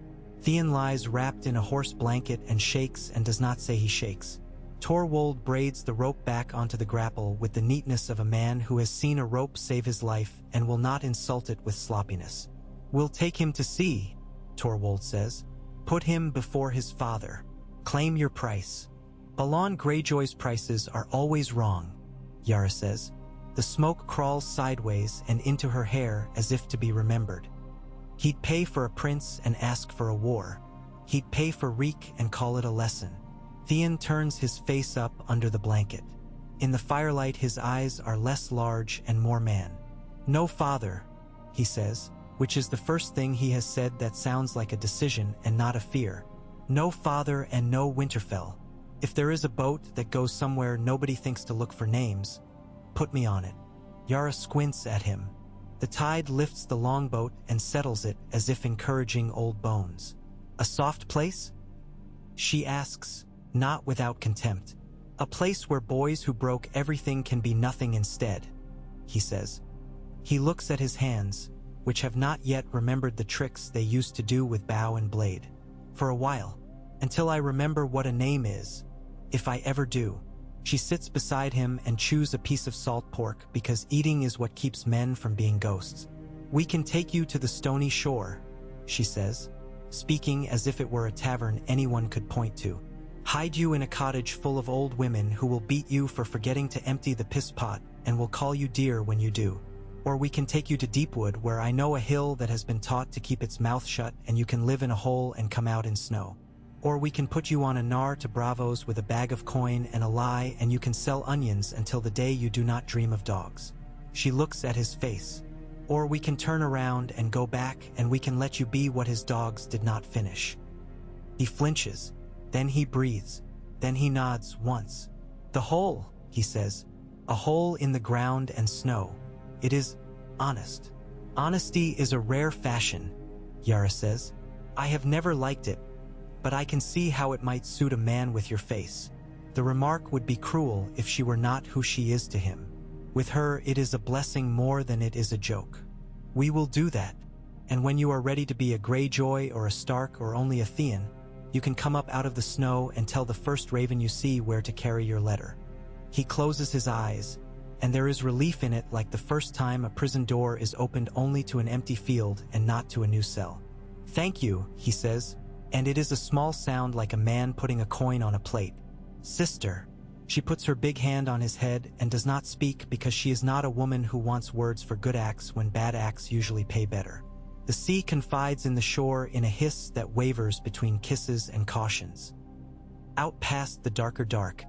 Theon lies wrapped in a horse blanket and shakes and does not say he shakes. Torwold braids the rope back onto the grapple with the neatness of a man who has seen a rope save his life and will not insult it with sloppiness. We'll take him to sea, Torwold says. Put him before his father. Claim your price. Balon Greyjoy's prices are always wrong, Yara says. The smoke crawls sideways and into her hair as if to be remembered. He'd pay for a prince and ask for a war. He'd pay for reek and call it a lesson. Theon turns his face up under the blanket. In the firelight his eyes are less large and more man. No father, he says, which is the first thing he has said that sounds like a decision and not a fear. No father and no Winterfell. If there is a boat that goes somewhere nobody thinks to look for names, put me on it. Yara squints at him. The tide lifts the longboat and settles it as if encouraging old bones. A soft place? She asks, not without contempt. A place where boys who broke everything can be nothing instead, he says. He looks at his hands, which have not yet remembered the tricks they used to do with bow and blade. For a while, until I remember what a name is, if I ever do. She sits beside him and chews a piece of salt pork because eating is what keeps men from being ghosts. We can take you to the stony shore, she says, speaking as if it were a tavern anyone could point to. Hide you in a cottage full of old women who will beat you for forgetting to empty the piss pot and will call you dear when you do. Or we can take you to Deepwood where I know a hill that has been taught to keep its mouth shut and you can live in a hole and come out in snow. Or we can put you on a nar to Bravos with a bag of coin and a lie and you can sell onions until the day you do not dream of dogs. She looks at his face. Or we can turn around and go back and we can let you be what his dogs did not finish. He flinches. Then he breathes. Then he nods once. The hole, he says. a hole in the ground and snow. It is honest. Honesty is a rare fashion, Yara says. I have never liked it, but I can see how it might suit a man with your face. The remark would be cruel if she were not who she is to him. With her, it is a blessing more than it is a joke. We will do that, and when you are ready to be a Greyjoy or a Stark or only a Theon, you can come up out of the snow and tell the first raven you see where to carry your letter. He closes his eyes, and there is relief in it, like the first time a prison door is opened only to an empty field and not to a new cell. Thank you, he says, and it is a small sound like a man putting a coin on a plate. Sister. She puts her big hand on his head and does not speak because she is not a woman who wants words for good acts when bad acts usually pay better. The sea confides in the shore in a hiss that wavers between kisses and cautions. Out past the darker dark,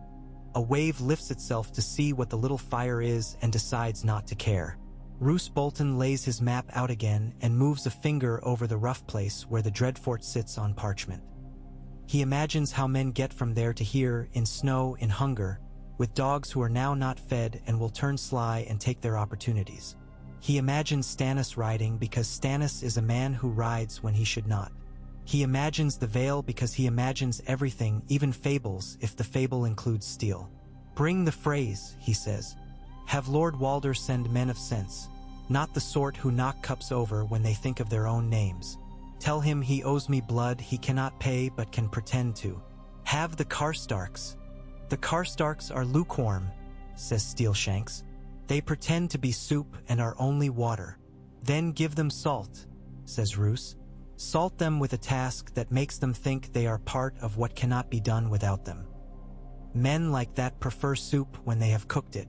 a wave lifts itself to see what the little fire is and decides not to care. Roose Bolton lays his map out again and moves a finger over the rough place where the Dreadfort sits on parchment. He imagines how men get from there to here, in snow, in hunger, with dogs who are now not fed and will turn sly and take their opportunities. He imagines Stannis riding because Stannis is a man who rides when he should not. He imagines the Vale because he imagines everything, even fables, if the fable includes steel. Bring the phrase, he says. Have Lord Walder send men of sense, not the sort who knock cups over when they think of their own names. Tell him he owes me blood he cannot pay but can pretend to. Have the Karstarks. The Karstarks are lukewarm, says Steelshanks. They pretend to be soup and are only water. Then give them salt, says Roose. Salt them with a task that makes them think they are part of what cannot be done without them. Men like that prefer soup when they have cooked it,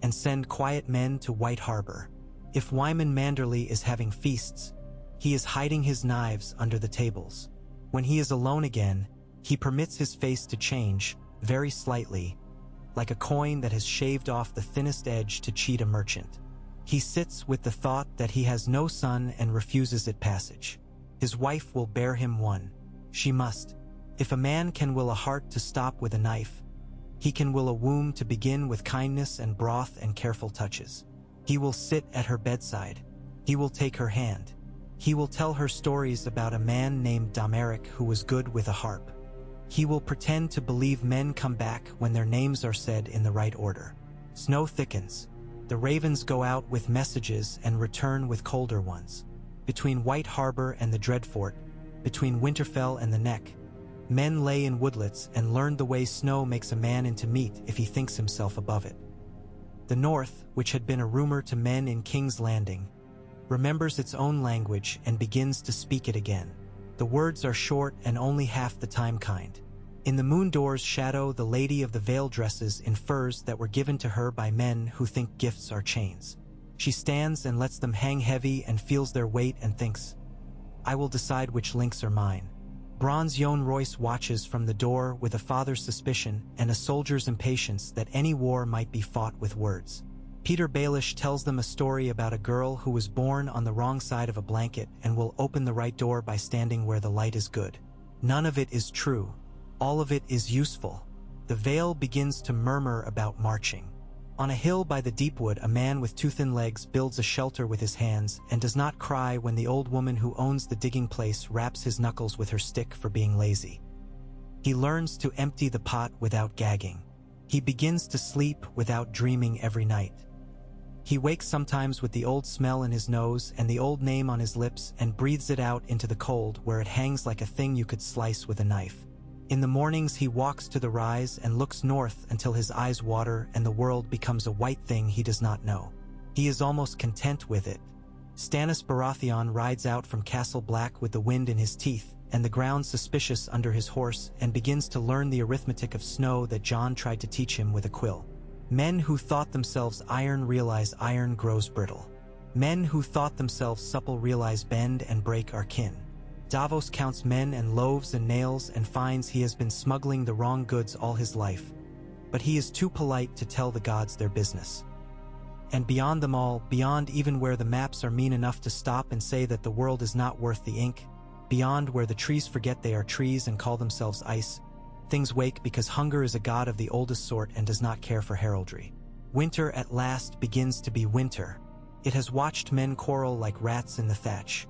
and send quiet men to White Harbor. If Wyman Manderley is having feasts, he is hiding his knives under the tables. When he is alone again, he permits his face to change, very slightly, like a coin that has shaved off the thinnest edge to cheat a merchant. He sits with the thought that he has no son and refuses it passage. His wife will bear him one. She must. If a man can will a heart to stop with a knife, he can will a womb to begin with kindness and broth and careful touches. He will sit at her bedside. He will take her hand. He will tell her stories about a man named Domeric who was good with a harp. He will pretend to believe men come back when their names are said in the right order. Snow thickens. The ravens go out with messages and return with colder ones. Between White Harbor and the Dreadfort, between Winterfell and the Neck, men lay in woodlets and learned the way snow makes a man into meat if he thinks himself above it. The North, which had been a rumor to men in King's Landing, remembers its own language and begins to speak it again. The words are short and only half the time kind. In the Moondoor's shadow, the Lady of the Vale dresses in furs that were given to her by men who think gifts are chains. She stands and lets them hang heavy and feels their weight and thinks, I will decide which links are mine. Bronze Yohn Royce watches from the door with a father's suspicion and a soldier's impatience that any war might be fought with words. Peter Baelish tells them a story about a girl who was born on the wrong side of a blanket and will open the right door by standing where the light is good. None of it is true. All of it is useful. The Vale begins to murmur about marching. On a hill by the Deepwood, a man with two thin legs builds a shelter with his hands and does not cry when the old woman who owns the digging place raps his knuckles with her stick for being lazy. He learns to empty the pot without gagging. He begins to sleep without dreaming every night. He wakes sometimes with the old smell in his nose and the old name on his lips and breathes it out into the cold where it hangs like a thing you could slice with a knife. In the mornings he walks to the rise and looks north until his eyes water and the world becomes a white thing he does not know. He is almost content with it. Stannis Baratheon rides out from Castle Black with the wind in his teeth and the ground suspicious under his horse and begins to learn the arithmetic of snow that Jon tried to teach him with a quill. Men who thought themselves iron realize iron grows brittle. Men who thought themselves supple realize bend and break are kin. Davos counts men and loaves and nails and finds he has been smuggling the wrong goods all his life. But he is too polite to tell the gods their business. And beyond them all, beyond even where the maps are mean enough to stop and say that the world is not worth the ink, beyond where the trees forget they are trees and call themselves ice, things wake because hunger is a god of the oldest sort and does not care for heraldry. Winter at last begins to be winter. It has watched men quarrel like rats in the thatch.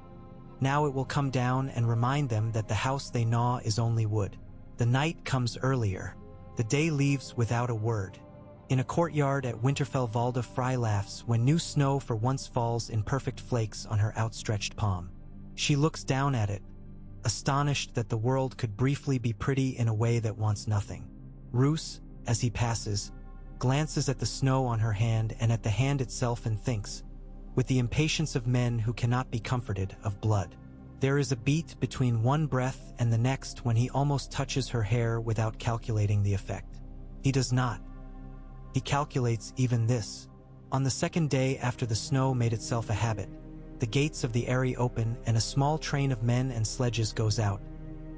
Now it will come down and remind them that the house they gnaw is only wood. The night comes earlier. The day leaves without a word. In a courtyard at Winterfell, Valda Frey laughs when new snow for once falls in perfect flakes on her outstretched palm. She looks down at it, astonished that the world could briefly be pretty in a way that wants nothing. Roose, as he passes, glances at the snow on her hand and at the hand itself and thinks, with the impatience of men who cannot be comforted, of blood. There is a beat between one breath and the next when he almost touches her hair without calculating the effect. He does not. He calculates even this. On the second day after the snow made itself a habit, the gates of the Eyrie open and a small train of men and sledges goes out,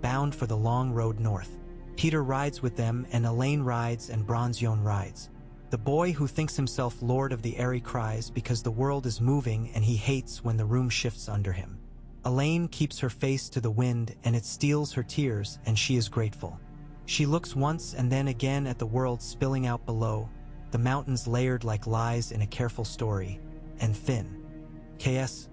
bound for the long road north. Peter rides with them and Elaine rides and Bronzeyon rides. The boy who thinks himself lord of the Eyrie cries because the world is moving and he hates when the room shifts under him. Elaine keeps her face to the wind and it steals her tears and she is grateful. She looks once and then again at the world spilling out below, the mountains layered like lies in a careful story, and thin. K.S.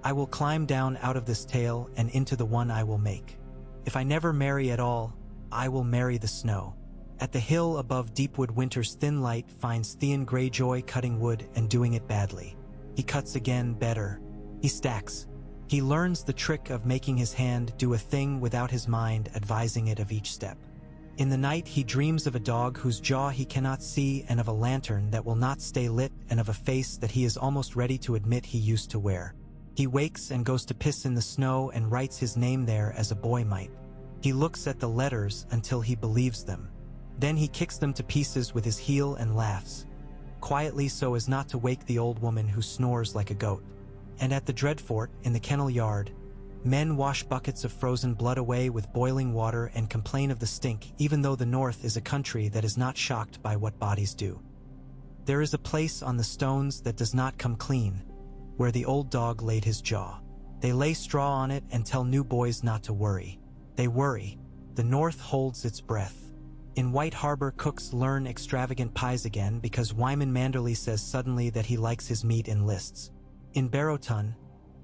I will climb down out of this tale and into the one I will make. If I never marry at all, I will marry the snow. At the hill above Deepwood, Winter's thin light finds Theon Greyjoy cutting wood and doing it badly. He cuts again, better. He stacks. He learns the trick of making his hand do a thing without his mind advising it of each step. In the night he dreams of a dog whose jaw he cannot see and of a lantern that will not stay lit and of a face that he is almost ready to admit he used to wear. He wakes and goes to piss in the snow and writes his name there as a boy might. He looks at the letters until he believes them. Then he kicks them to pieces with his heel and laughs, quietly so as not to wake the old woman who snores like a goat. And at the Dreadfort, in the kennel yard, men wash buckets of frozen blood away with boiling water and complain of the stink, even though the North is a country that is not shocked by what bodies do. There is a place on the stones that does not come clean, where the old dog laid his jaw. They lay straw on it and tell new boys not to worry. They worry. The North holds its breath. In White Harbor, cooks learn extravagant pies again because Wyman Manderley says suddenly that he likes his meat in lists. In Barrowton,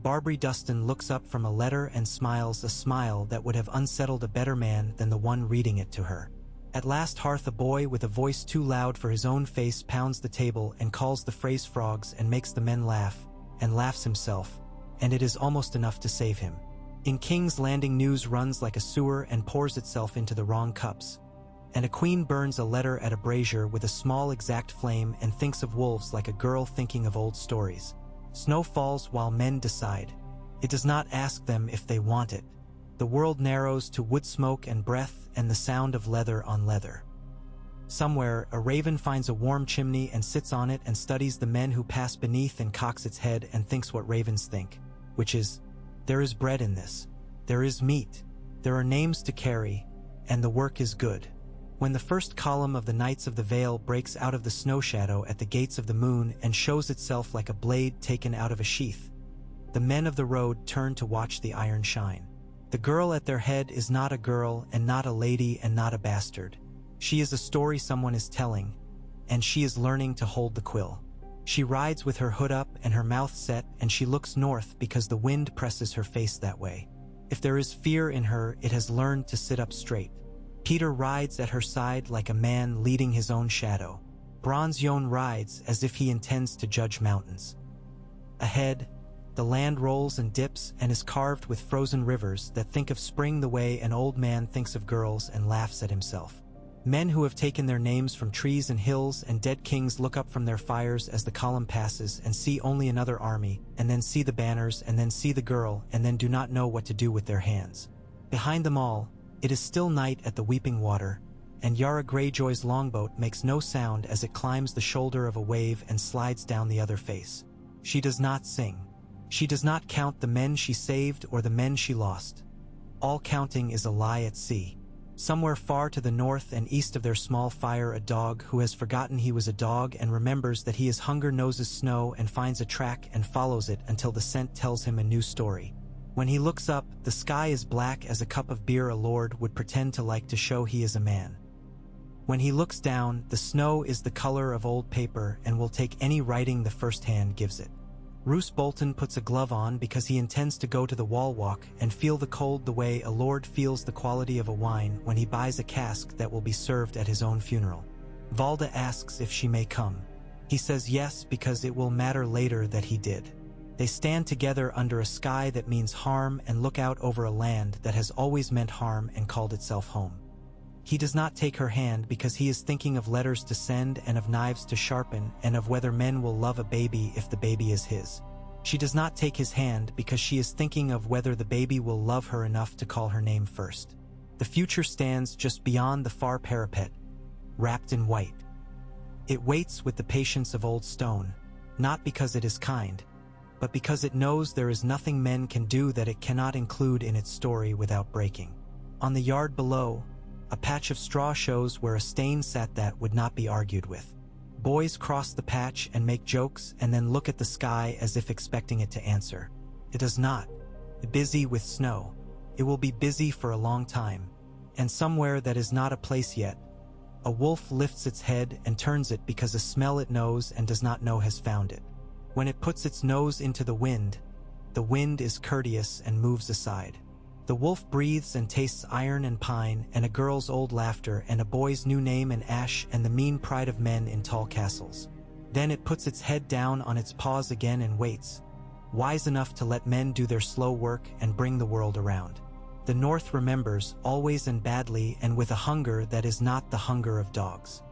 Barbary Dustin looks up from a letter and smiles a smile that would have unsettled a better man than the one reading it to her. At last Hearth, a boy with a voice too loud for his own face pounds the table and calls the phrase frogs and makes the men laugh, and laughs himself, and it is almost enough to save him. In King's Landing, news runs like a sewer and pours itself into the wrong cups. And a queen burns a letter at a brazier with a small exact flame and thinks of wolves like a girl thinking of old stories. Snow falls while men decide. It does not ask them if they want it. The world narrows to wood smoke and breath and the sound of leather on leather. Somewhere, a raven finds a warm chimney and sits on it and studies the men who pass beneath and cocks its head and thinks what ravens think, which is, there is bread in this. There is meat. There are names to carry, and the work is good. When the first column of the Knights of the Vale breaks out of the snow shadow at the gates of the moon and shows itself like a blade taken out of a sheath, the men of the road turn to watch the iron shine. The girl at their head is not a girl and not a lady and not a bastard. She is a story someone is telling, and she is learning to hold the quill. She rides with her hood up and her mouth set, and she looks north because the wind presses her face that way. If there is fear in her, it has learned to sit up straight. Peter rides at her side like a man leading his own shadow. Bronzeyon rides as if he intends to judge mountains. Ahead, the land rolls and dips and is carved with frozen rivers that think of spring the way an old man thinks of girls and laughs at himself. Men who have taken their names from trees and hills and dead kings look up from their fires as the column passes and see only another army, and then see the banners and then see the girl and then do not know what to do with their hands. Behind them all, it is still night at the Weeping Water, and Yara Greyjoy's longboat makes no sound as it climbs the shoulder of a wave and slides down the other face. She does not sing. She does not count the men she saved or the men she lost. All counting is a lie at sea. Somewhere far to the north and east of their small fire, a dog who has forgotten he was a dog and remembers that he is hunger noses snow and finds a track and follows it until the scent tells him a new story. When he looks up, the sky is black as a cup of beer a lord would pretend to like to show he is a man. When he looks down, the snow is the color of old paper and will take any writing the first hand gives it. Roose Bolton puts a glove on because he intends to go to the wall walk and feel the cold the way a lord feels the quality of a wine when he buys a cask that will be served at his own funeral. Valda asks if she may come. He says yes because it will matter later that he did. They stand together under a sky that means harm and look out over a land that has always meant harm and called itself home. He does not take her hand because he is thinking of letters to send and of knives to sharpen and of whether men will love a baby if the baby is his. She does not take his hand because she is thinking of whether the baby will love her enough to call her name first. The future stands just beyond the far parapet, wrapped in white. It waits with the patience of old stone, not because it is kind, but because it knows there is nothing men can do that it cannot include in its story without breaking. On the yard below, a patch of straw shows where a stain sat that would not be argued with. Boys cross the patch and make jokes and then look at the sky as if expecting it to answer. It does not. Busy with snow. It will be busy for a long time. And somewhere that is not a place yet, a wolf lifts its head and turns it because a smell it knows and does not know has found it. When it puts its nose into the wind is courteous and moves aside. The wolf breathes and tastes iron and pine and a girl's old laughter and a boy's new name and ash and the mean pride of men in tall castles. Then it puts its head down on its paws again and waits, wise enough to let men do their slow work and bring the world around. The North remembers, always and badly and with a hunger that is not the hunger of dogs.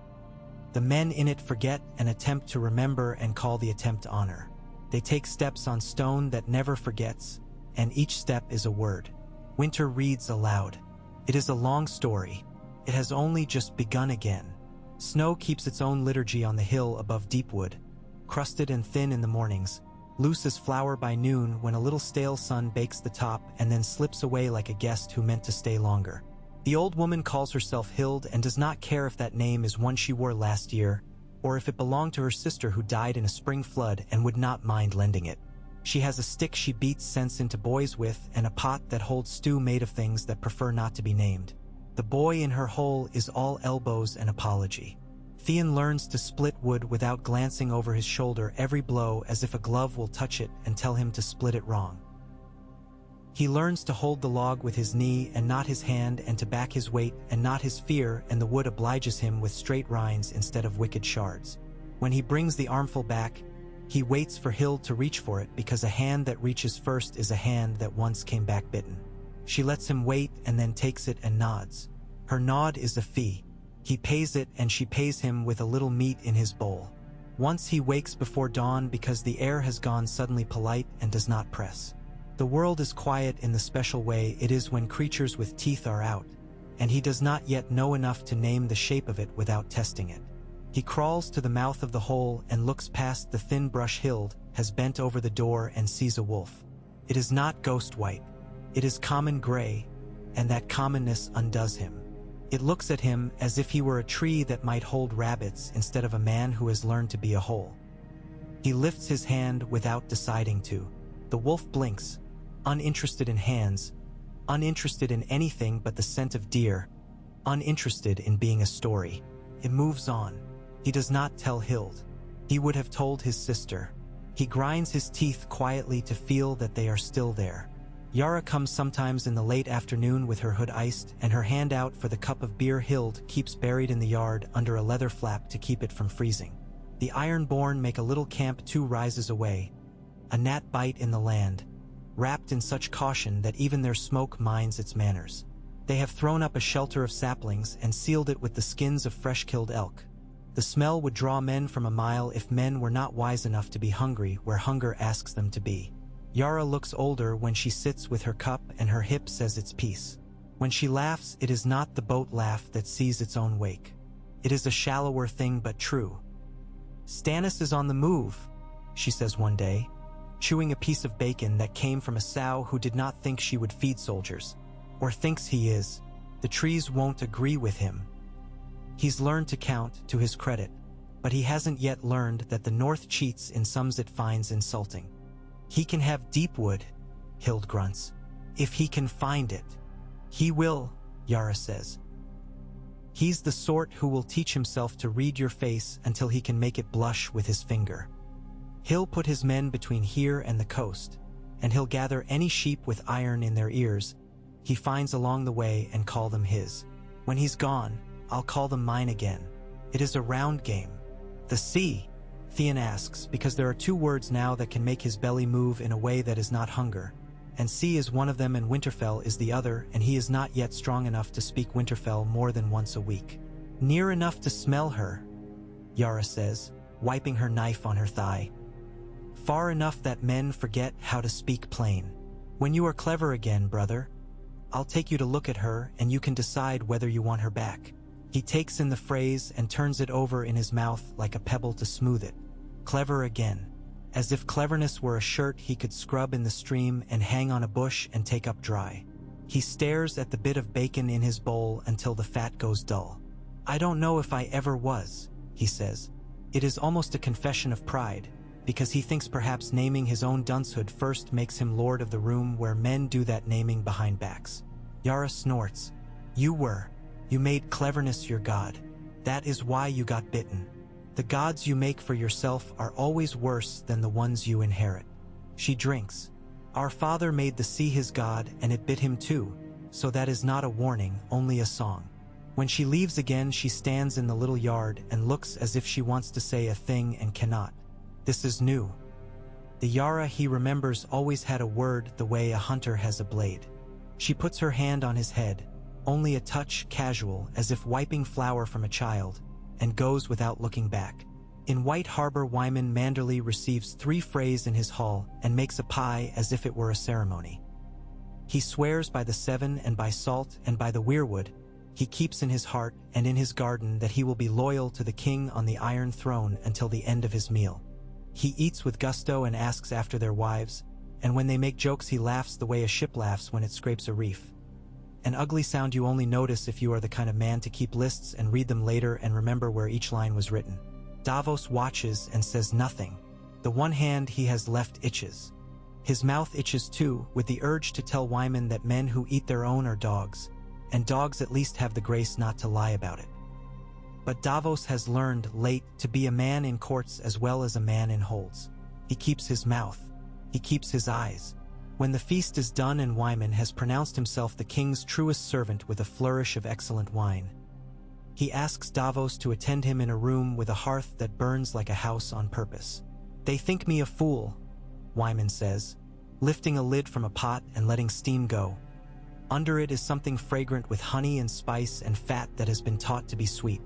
The men in it forget and attempt to remember and call the attempt honor. They take steps on stone that never forgets, and each step is a word. Winter reads aloud. It is a long story. It has only just begun again. Snow keeps its own liturgy on the hill above Deepwood, crusted and thin in the mornings, loose as flour by noon when a little stale sun bakes the top and then slips away like a guest who meant to stay longer. The old woman calls herself Hild and does not care if that name is one she wore last year, or if it belonged to her sister who died in a spring flood and would not mind lending it. She has a stick she beats sense into boys with and a pot that holds stew made of things that prefer not to be named. The boy in her hole is all elbows and apology. Theon learns to split wood without glancing over his shoulder every blow as if a glove will touch it and tell him to split it wrong. He learns to hold the log with his knee and not his hand and to back his weight and not his fear, and the wood obliges him with straight rinds instead of wicked shards. When he brings the armful back, he waits for Hild to reach for it because a hand that reaches first is a hand that once came back bitten. She lets him wait and then takes it and nods. Her nod is a fee. He pays it and she pays him with a little meat in his bowl. Once he wakes before dawn because the air has gone suddenly polite and does not press. The world is quiet in the special way it is when creatures with teeth are out, and he does not yet know enough to name the shape of it without testing it. He crawls to the mouth of the hole and looks past the thin brush Hild has bent over the door and sees a wolf. It is not ghost white. It is common gray, and that commonness undoes him. It looks at him as if he were a tree that might hold rabbits instead of a man who has learned to be a hole. He lifts his hand without deciding to. The wolf blinks, uninterested in hands, uninterested in anything but the scent of deer, uninterested in being a story. It moves on. He does not tell Hild. He would have told his sister. He grinds his teeth quietly to feel that they are still there. Yara comes sometimes in the late afternoon with her hood iced and her hand out for the cup of beer Hild keeps buried in the yard under a leather flap to keep it from freezing. The Ironborn make a little camp 2 rises away, a gnat bite in the land, wrapped in such caution that even their smoke minds its manners. They have thrown up a shelter of saplings and sealed it with the skins of fresh-killed elk. The smell would draw men from a mile if men were not wise enough to be hungry where hunger asks them to be. Yara looks older when she sits with her cup and her hip says its piece. When she laughs, it is not the boat laugh that sees its own wake. It is a shallower thing but true. "Stannis is on the move," she says one day, chewing a piece of bacon that came from a sow who did not think she would feed soldiers. Or thinks he is. The trees won't agree with him. He's learned to count, to his credit, but he hasn't yet learned that the North cheats in sums it finds insulting. "He can have Deepwood," Hild grunts, "if he can find it." "He will," Yara says. He's the sort who will teach himself to read your face until he can make it blush with his finger. He'll put his men between here and the coast, and he'll gather any sheep with iron in their ears he finds along the way and call them his. When he's gone, I'll call them mine again. It is a round game. The sea, Theon asks, because there are two words now that can make his belly move in a way that is not hunger. And sea is one of them and Winterfell is the other, and he is not yet strong enough to speak Winterfell more than once a week. Near enough to smell her, Yara says, wiping her knife on her thigh. Far enough that men forget how to speak plain. When you are clever again, brother, I'll take you to look at her and you can decide whether you want her back. He takes in the phrase and turns it over in his mouth like a pebble to smooth it. Clever again. As if cleverness were a shirt he could scrub in the stream and hang on a bush and take up dry. He stares at the bit of bacon in his bowl until the fat goes dull. I don't know if I ever was, he says. It is almost a confession of pride, because he thinks perhaps naming his own duncehood first makes him lord of the room where men do that naming behind backs. Yara snorts. You made cleverness your god. That is why you got bitten. The gods you make for yourself are always worse than the ones you inherit. She drinks. Our father made the sea his god and it bit him too, so that is not a warning, only a song. When she leaves again, she stands in the little yard and looks as if she wants to say a thing and cannot. This is new. The Yara he remembers always had a word the way a hunter has a blade. She puts her hand on his head, only a touch casual as if wiping flour from a child, and goes without looking back. In White Harbor, Wyman Manderley receives 3 frays in his hall and makes a pie as if it were a ceremony. He swears by the Seven and by salt and by the weirwood he keeps in his heart and in his garden that he will be loyal to the king on the Iron Throne until the end of his meal. He eats with gusto and asks after their wives, and when they make jokes he laughs the way a ship laughs when it scrapes a reef. An ugly sound you only notice if you are the kind of man to keep lists and read them later and remember where each line was written. Davos watches and says nothing. The one hand he has left itches. His mouth itches too, with the urge to tell Wyman that men who eat their own are dogs, and dogs at least have the grace not to lie about it. But Davos has learned late to be a man in courts as well as a man in holds. He keeps his mouth. He keeps his eyes. When the feast is done and Wyman has pronounced himself the king's truest servant with a flourish of excellent wine, he asks Davos to attend him in a room with a hearth that burns like a house on purpose. They think me a fool, Wyman says, lifting a lid from a pot and letting steam go. Under it is something fragrant with honey and spice and fat that has been taught to be sweet.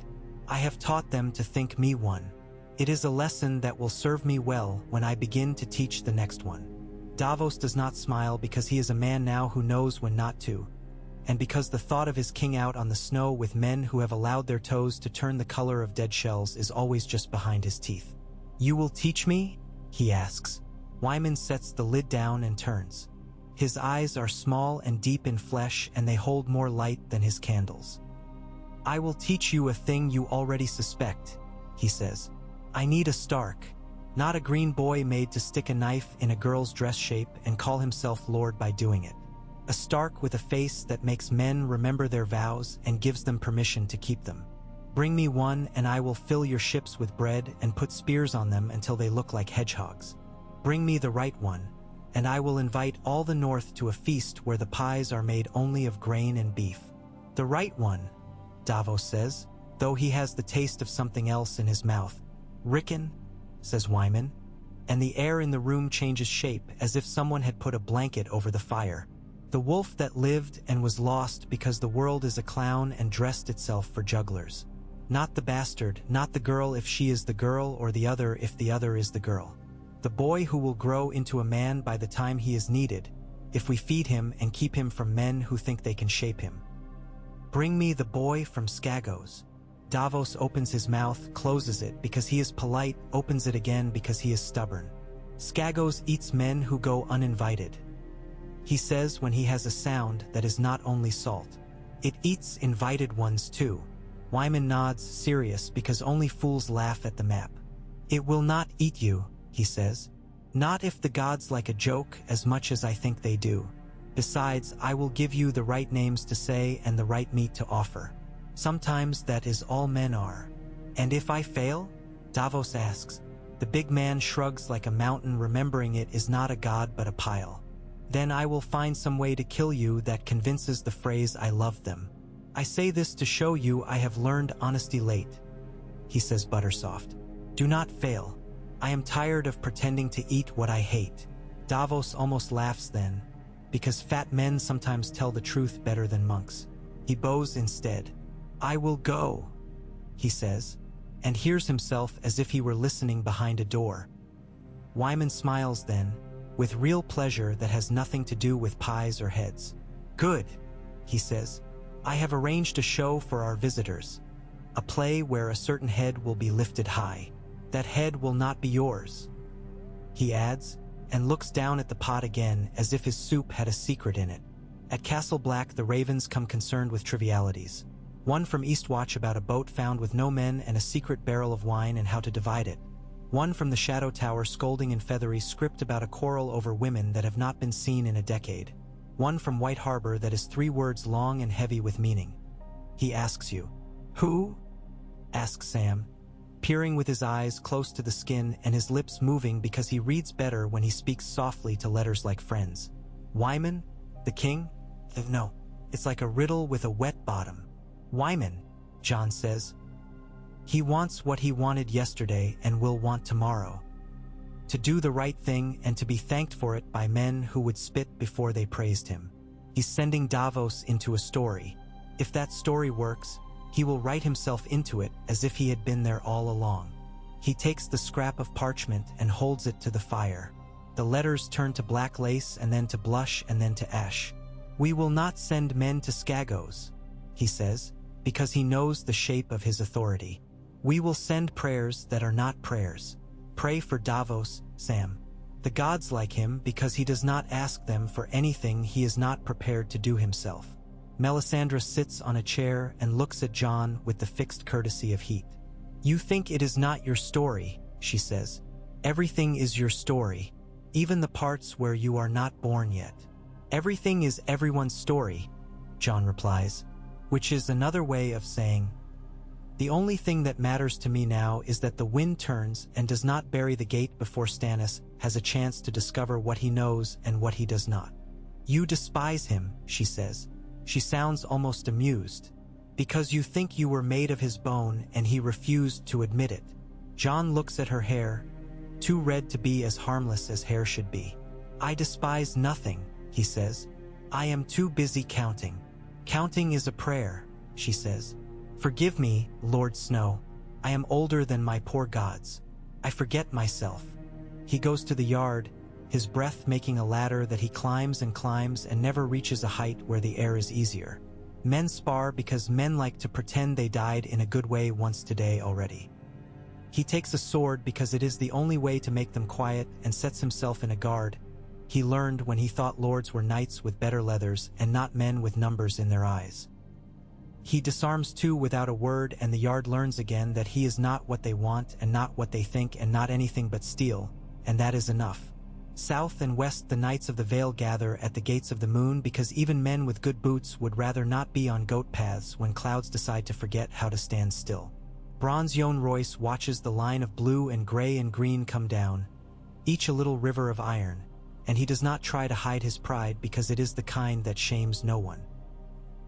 I have taught them to think me one. It is a lesson that will serve me well when I begin to teach the next one. Davos does not smile because he is a man now who knows when not to, and because the thought of his king out on the snow with men who have allowed their toes to turn the color of dead shells is always just behind his teeth. You will teach me? He asks. Wyman sets the lid down and turns. His eyes are small and deep in flesh and they hold more light than his candles. I will teach you a thing you already suspect, he says. I need a Stark, not a green boy made to stick a knife in a girl's dress shape and call himself lord by doing it. A Stark with a face that makes men remember their vows and gives them permission to keep them. Bring me one and I will fill your ships with bread and put spears on them until they look like hedgehogs. Bring me the right one, and I will invite all the north to a feast where the pies are made only of grain and beef. The right one, Davos says, though he has the taste of something else in his mouth. Rickon, says Wyman, and the air in the room changes shape as if someone had put a blanket over the fire. The wolf that lived and was lost because the world is a clown and dressed itself for jugglers. Not the bastard, not the girl if she is the girl or the other if the other is the girl. The boy who will grow into a man by the time he is needed, if we feed him and keep him from men who think they can shape him. Bring me the boy from Skagos. Davos opens his mouth, closes it because he is polite, opens it again because he is stubborn. Skagos eats men who go uninvited. He says when he has a sound that is not only salt. It eats invited ones too. Wyman nods, serious because only fools laugh at the map. It will not eat you, he says. Not if the gods like a joke as much as I think they do. Besides, I will give you the right names to say and the right meat to offer. Sometimes that is all men are. And if I fail? Davos asks. The big man shrugs like a mountain, remembering it is not a god but a pile. Then I will find some way to kill you that convinces the phrase I love them. I say this to show you I have learned honesty late. He says buttersoft. Do not fail. I am tired of pretending to eat what I hate. Davos almost laughs then, because fat men sometimes tell the truth better than monks. He bows instead. I will go, he says, and hears himself as if he were listening behind a door. Wyman smiles then, with real pleasure that has nothing to do with pies or heads. Good, he says. I have arranged a show for our visitors. A play where a certain head will be lifted high. That head will not be yours, he adds, and looks down at the pot again as if his soup had a secret in it. At Castle Black, the ravens come concerned with trivialities. One from Eastwatch about a boat found with no men and a secret barrel of wine and how to divide it. One from the Shadow Tower scolding in feathery script about a quarrel over women that have not been seen in a decade. One from White Harbor that is 3 words long and heavy with meaning. He asks you, "Who?" asks Sam, peering with his eyes close to the skin and his lips moving because he reads better when he speaks softly to letters like friends. Wyman? The king? No, it's like a riddle with a wet bottom. Wyman, John says. He wants what he wanted yesterday and will want tomorrow. To do the right thing and to be thanked for it by men who would spit before they praised him. He's sending Davos into a story. If that story works, he will write himself into it as if he had been there all along. He takes the scrap of parchment and holds it to the fire. The letters turn to black lace and then to blush and then to ash. We will not send men to Skagos, he says, because he knows the shape of his authority. We will send prayers that are not prayers. Pray for Davos, Sam. The gods like him because he does not ask them for anything he is not prepared to do himself. Melisandre sits on a chair and looks at John with the fixed courtesy of heat. You think it is not your story, she says. Everything is your story, even the parts where you are not born yet. Everything is everyone's story, John replies, which is another way of saying, the only thing that matters to me now is that the wind turns and does not bury the gate before Stannis has a chance to discover what he knows and what he does not. You despise him, she says. She sounds almost amused. Because you think you were made of his bone and he refused to admit it. John looks at her hair, too red to be as harmless as hair should be. I despise nothing, he says. I am too busy counting. Counting is a prayer, she says. Forgive me, Lord Snow. I am older than my poor gods. I forget myself. He goes to the yard, his breath making a ladder that he climbs and never reaches a height where the air is easier. Men spar because men like to pretend they died in a good way once today already. He takes a sword because it is the only way to make them quiet and sets himself in a guard. He learned when he thought lords were knights with better leathers and not men with numbers in their eyes. He disarms too without a word, and the yard learns again that he is not what they want and not what they think and not anything but steel, and that is enough. South and west the Knights of the Vale gather at the gates of the moon because even men with good boots would rather not be on goat paths when clouds decide to forget how to stand still. Bronze Yohn Royce watches the line of blue and gray and green come down, each a little river of iron, and he does not try to hide his pride because it is the kind that shames no one.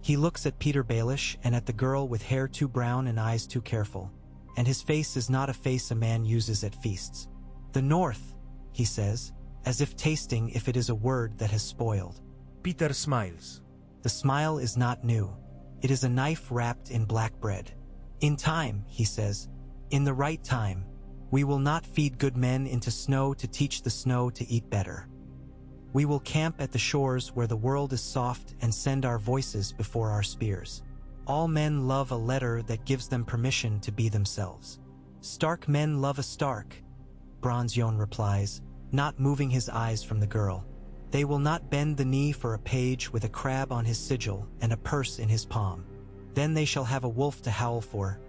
He looks at Peter Baelish and at the girl with hair too brown and eyes too careful, and his face is not a face a man uses at feasts. The North, he says, as if tasting if it is a word that has spoiled. Peter smiles. The smile is not new. It is a knife wrapped in black bread. In time, he says, in the right time, we will not feed good men into snow to teach the snow to eat better. We will camp at the shores where the world is soft and send our voices before our spears. All men love a letter that gives them permission to be themselves. Stark men love a Stark, Bronze Yohn replies, not moving his eyes from the girl. They will not bend the knee for a page with a crab on his sigil and a purse in his palm. Then they shall have a wolf to howl for.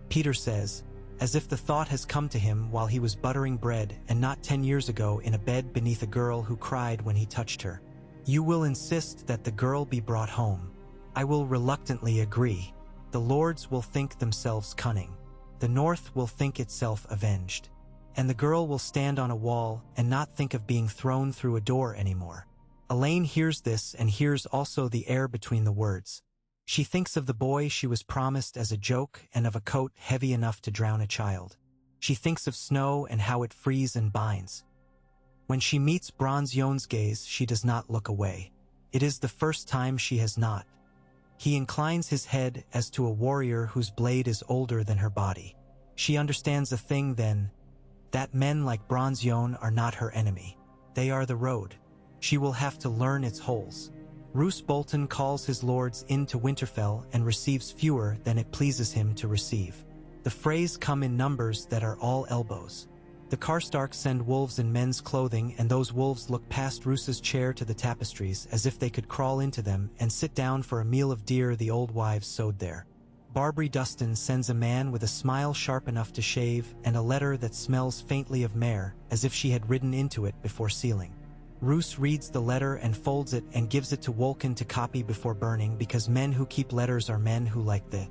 Peter says, as if the thought has come to him while he was buttering bread and not 10 years ago in a bed beneath a girl who cried when he touched her. You will insist that the girl be brought home. I will reluctantly agree. The lords will think themselves cunning. The north will think itself avenged. And the girl will stand on a wall and not think of being thrown through a door anymore. Elaine hears this and hears also the air between the words. She thinks of the boy she was promised as a joke and of a coat heavy enough to drown a child. She thinks of snow and how it frees and binds. When she meets Bronze Yohn's gaze, she does not look away. It is the first time she has not. He inclines his head as to a warrior whose blade is older than her body. She understands a thing then, that men like Bronze Yohn are not her enemy. They are the road. She will have to learn its holes. Roose Bolton calls his lords into Winterfell and receives fewer than it pleases him to receive. The Freys come in numbers that are all elbows. The Karstarks send wolves in men's clothing, and those wolves look past Roose's chair to the tapestries as if they could crawl into them and sit down for a meal of deer the old wives sowed there. Barbary Dustin sends a man with a smile sharp enough to shave and a letter that smells faintly of mare, as if she had ridden into it before sealing. Roose reads the letter and folds it and gives it to Wolkan to copy before burning, because men who keep letters are men who like the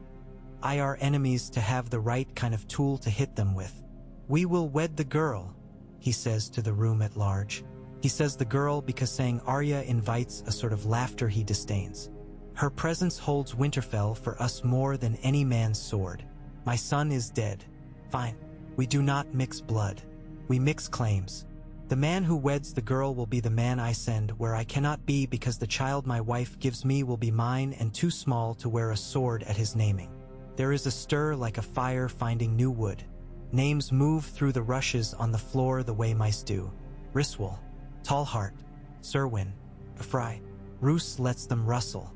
IR enemies to have the right kind of tool to hit them with. "We will wed the girl," he says to the room at large. He says the girl because saying Arya invites a sort of laughter he disdains. Her presence holds Winterfell for us more than any man's sword. My son is dead. Fine. We do not mix blood. We mix claims. The man who weds the girl will be the man I send where I cannot be, because the child my wife gives me will be mine and too small to wear a sword at his naming. There is a stir like a fire finding new wood. Names move through the rushes on the floor the way mice do. Ryswell, Tallheart, Serwyn, Fry. Roose lets them rustle.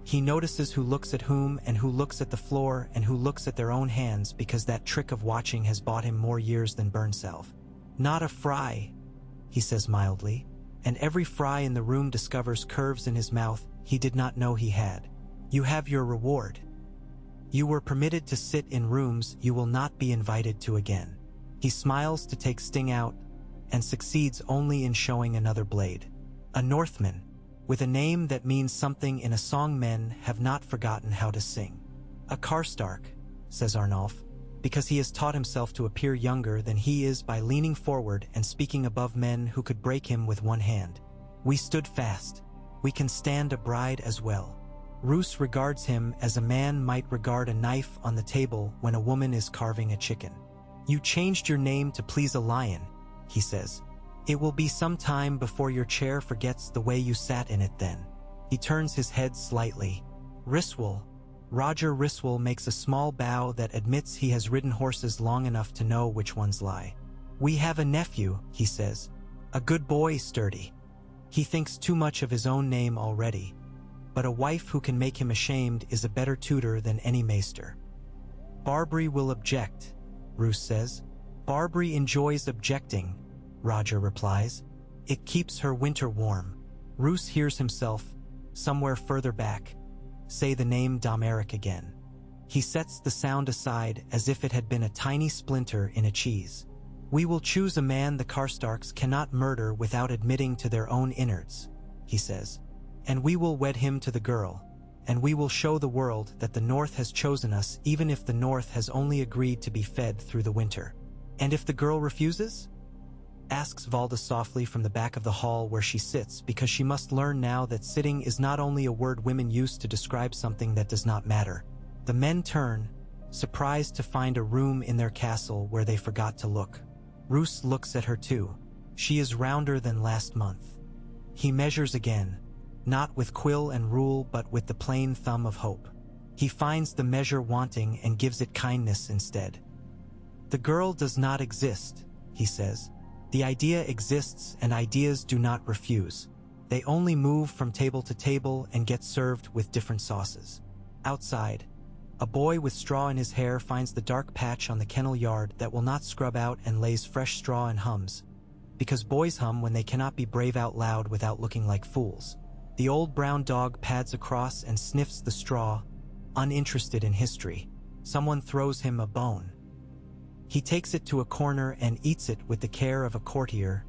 He notices who looks at whom and who looks at the floor and who looks at their own hands, because that trick of watching has bought him more years than Burnself. "Not a Fry," he says mildly, and every Fry in the room discovers curves in his mouth he did not know he had. "You have your reward. You were permitted to sit in rooms you will not be invited to again." He smiles to take sting out, and succeeds only in showing another blade. A Northman, with a name that means something in a song men have not forgotten how to sing. "A Karstark," says Arnulf, because he has taught himself to appear younger than he is by leaning forward and speaking above men who could break him with one hand. "We stood fast. We can stand a bride as well." Roose regards him as a man might regard a knife on the table when a woman is carving a chicken. "You changed your name to please a lion," he says. "It will be some time before your chair forgets the way you sat in it then." He turns his head slightly. "Ryswell." Roger Ryswell makes a small bow that admits he has ridden horses long enough to know which ones lie. "We have a nephew," he says. "A good boy, sturdy. He thinks too much of his own name already. But a wife who can make him ashamed is a better tutor than any maester." "Barbary will object," Roose says. "Barbary enjoys objecting," Roger replies. "It keeps her winter warm." Roose hears himself, somewhere further back, say the name Domeric again. He sets the sound aside as if it had been a tiny splinter in a cheese. "We will choose a man the Karstarks cannot murder without admitting to their own innards," he says. "And we will wed him to the girl, and we will show the world that the North has chosen us, even if the North has only agreed to be fed through the winter." "And if the girl refuses?" asks Valda softly from the back of the hall where she sits, because she must learn now that sitting is not only a word women use to describe something that does not matter. The men turn, surprised to find a room in their castle where they forgot to look. Roose looks at her too. She is rounder than last month. He measures again, not with quill and rule but with the plain thumb of hope. He finds the measure wanting and gives it kindness instead. "The girl does not exist," he says. "The idea exists, and ideas do not refuse. They only move from table to table and get served with different sauces." Outside, a boy with straw in his hair finds the dark patch on the kennel yard that will not scrub out and lays fresh straw and hums, because boys hum when they cannot be brave out loud without looking like fools. The old brown dog pads across and sniffs the straw, uninterested in history. Someone throws him a bone. He takes it to a corner and eats it with the care of a courtier,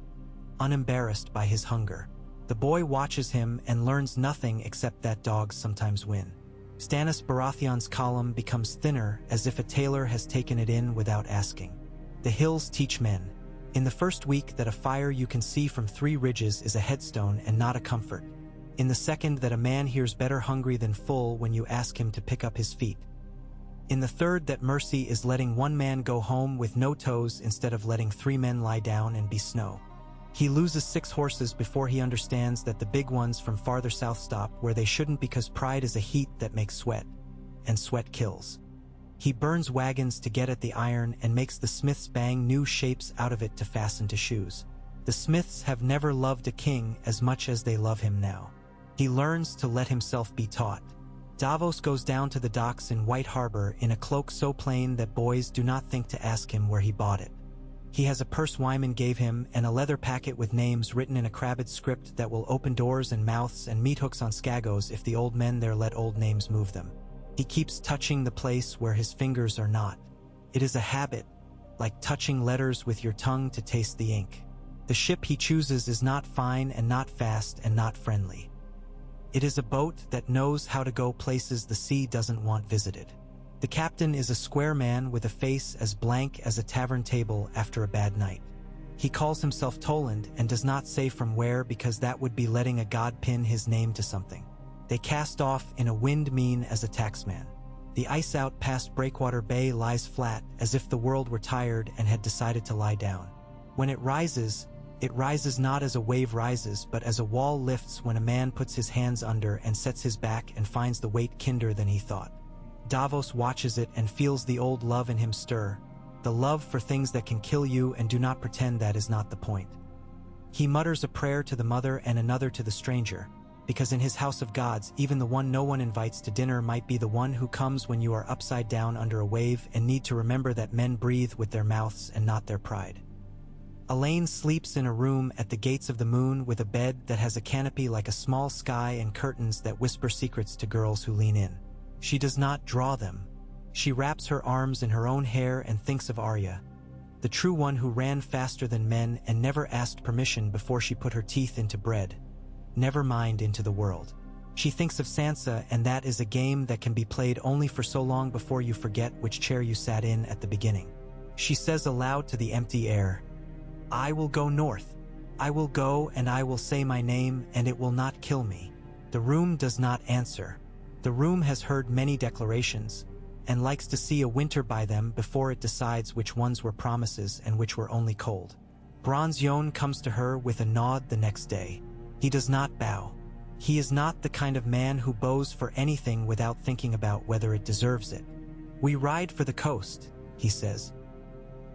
unembarrassed by his hunger. The boy watches him and learns nothing except that dogs sometimes win. Stannis Baratheon's column becomes thinner as if a tailor has taken it in without asking. The hills teach men. In the first week that a fire you can see from 3 ridges is a headstone and not a comfort. In the second that a man hears better hungry than full when you ask him to pick up his feet. In the third that mercy is letting 1 man go home with no toes instead of letting 3 men lie down and be snow. He loses 6 horses before he understands that the big ones from farther south stop where they shouldn't because pride is a heat that makes sweat, and sweat kills. He burns wagons to get at the iron and makes the smiths bang new shapes out of it to fasten to shoes. The smiths have never loved a king as much as they love him now. He learns to let himself be taught. Davos goes down to the docks in White Harbor in a cloak so plain that boys do not think to ask him where he bought it. He has a purse Wyman gave him and a leather packet with names written in a crabbed script that will open doors and mouths and meat hooks on Skagos if the old men there let old names move them. He keeps touching the place where his fingers are not. It is a habit, like touching letters with your tongue to taste the ink. The ship he chooses is not fine and not fast and not friendly. It is a boat that knows how to go places the sea doesn't want visited. The captain is a square man with a face as blank as a tavern table after a bad night. He calls himself Toland and does not say from where because that would be letting a god pin his name to something. They cast off in a wind mean as a taxman. The ice out past Breakwater Bay lies flat as if the world were tired and had decided to lie down. When it rises not as a wave rises but as a wall lifts when a man puts his hands under and sets his back and finds the weight kinder than he thought. Davos watches it and feels the old love in him stir, the love for things that can kill you and do not pretend that is not the point. He mutters a prayer to the mother and another to the stranger, because in his house of gods even the one no one invites to dinner might be the one who comes when you are upside down under a wave and need to remember that men breathe with their mouths and not their pride. Elaine sleeps in a room at the gates of the moon with a bed that has a canopy like a small sky and curtains that whisper secrets to girls who lean in. She does not draw them. She wraps her arms in her own hair and thinks of Arya, the true one who ran faster than men and never asked permission before she put her teeth into bread, never mind into the world. She thinks of Sansa, and that is a game that can be played only for so long before you forget which chair you sat in at the beginning. She says aloud to the empty air, "I will go north. I will go and I will say my name and it will not kill me." The room does not answer. The room has heard many declarations, and likes to see a winter by them before it decides which ones were promises and which were only cold. Bronze Yohn comes to her with a nod the next day. He does not bow. He is not the kind of man who bows for anything without thinking about whether it deserves it. "We ride for the coast," he says.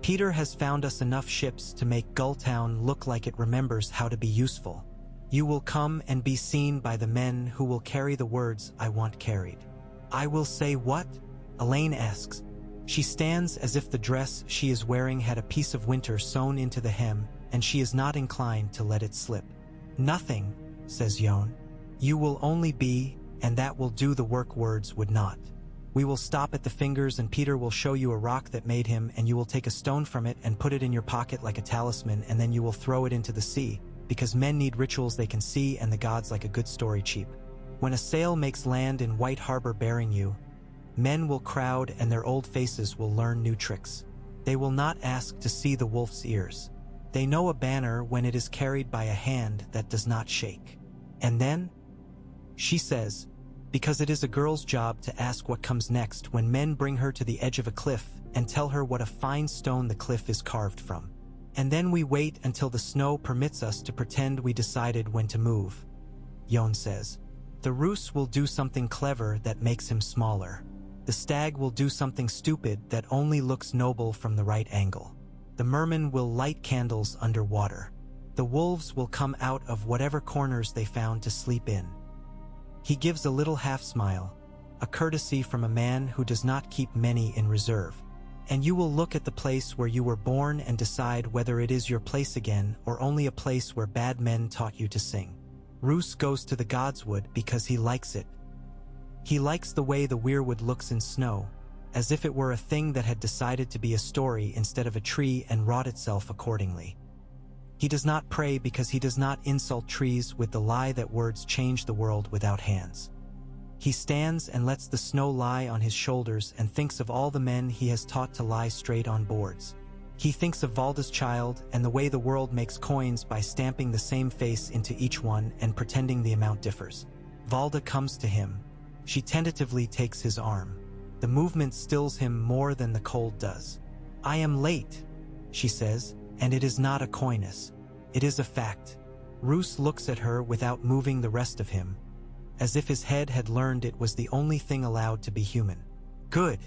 "Peter has found us enough ships to make Gulltown look like it remembers how to be useful. You will come and be seen by the men who will carry the words I want carried." "I will say what?" Elaine asks. She stands as if the dress she is wearing had a piece of winter sewn into the hem, and she is not inclined to let it slip. "Nothing," says Yohn. "You will only be, and that will do the work words would not. We will stop at the fingers and Peter will show you a rock that made him and you will take a stone from it and put it in your pocket like a talisman and then you will throw it into the sea, because men need rituals they can see and the gods like a good story cheap. When a sail makes land in White Harbor bearing you, men will crowd and their old faces will learn new tricks. They will not ask to see the wolf's ears. They know a banner when it is carried by a hand that does not shake. And then?" She says, because it is a girl's job to ask what comes next when men bring her to the edge of a cliff and tell her what a fine stone the cliff is carved from. "And then we wait until the snow permits us to pretend we decided when to move," Yohn says. "The Roos will do something clever that makes him smaller. The stag will do something stupid that only looks noble from the right angle. The mermen will light candles underwater. The wolves will come out of whatever corners they found to sleep in." He gives a little half-smile, a courtesy from a man who does not keep many in reserve. "And you will look at the place where you were born and decide whether it is your place again or only a place where bad men taught you to sing." Roos goes to the Godswood because he likes it. He likes the way the weirwood looks in snow, as if it were a thing that had decided to be a story instead of a tree and wrought itself accordingly. He does not pray because he does not insult trees with the lie that words change the world without hands. He stands and lets the snow lie on his shoulders and thinks of all the men he has taught to lie straight on boards. He thinks of Valda's child and the way the world makes coins by stamping the same face into each one and pretending the amount differs. Valda comes to him. She tentatively takes his arm. The movement stills him more than the cold does. "I am late," she says, "and it is not a coyness. It is a fact." Roose looks at her without moving the rest of him, as if his head had learned it was the only thing allowed to be human. "Good,"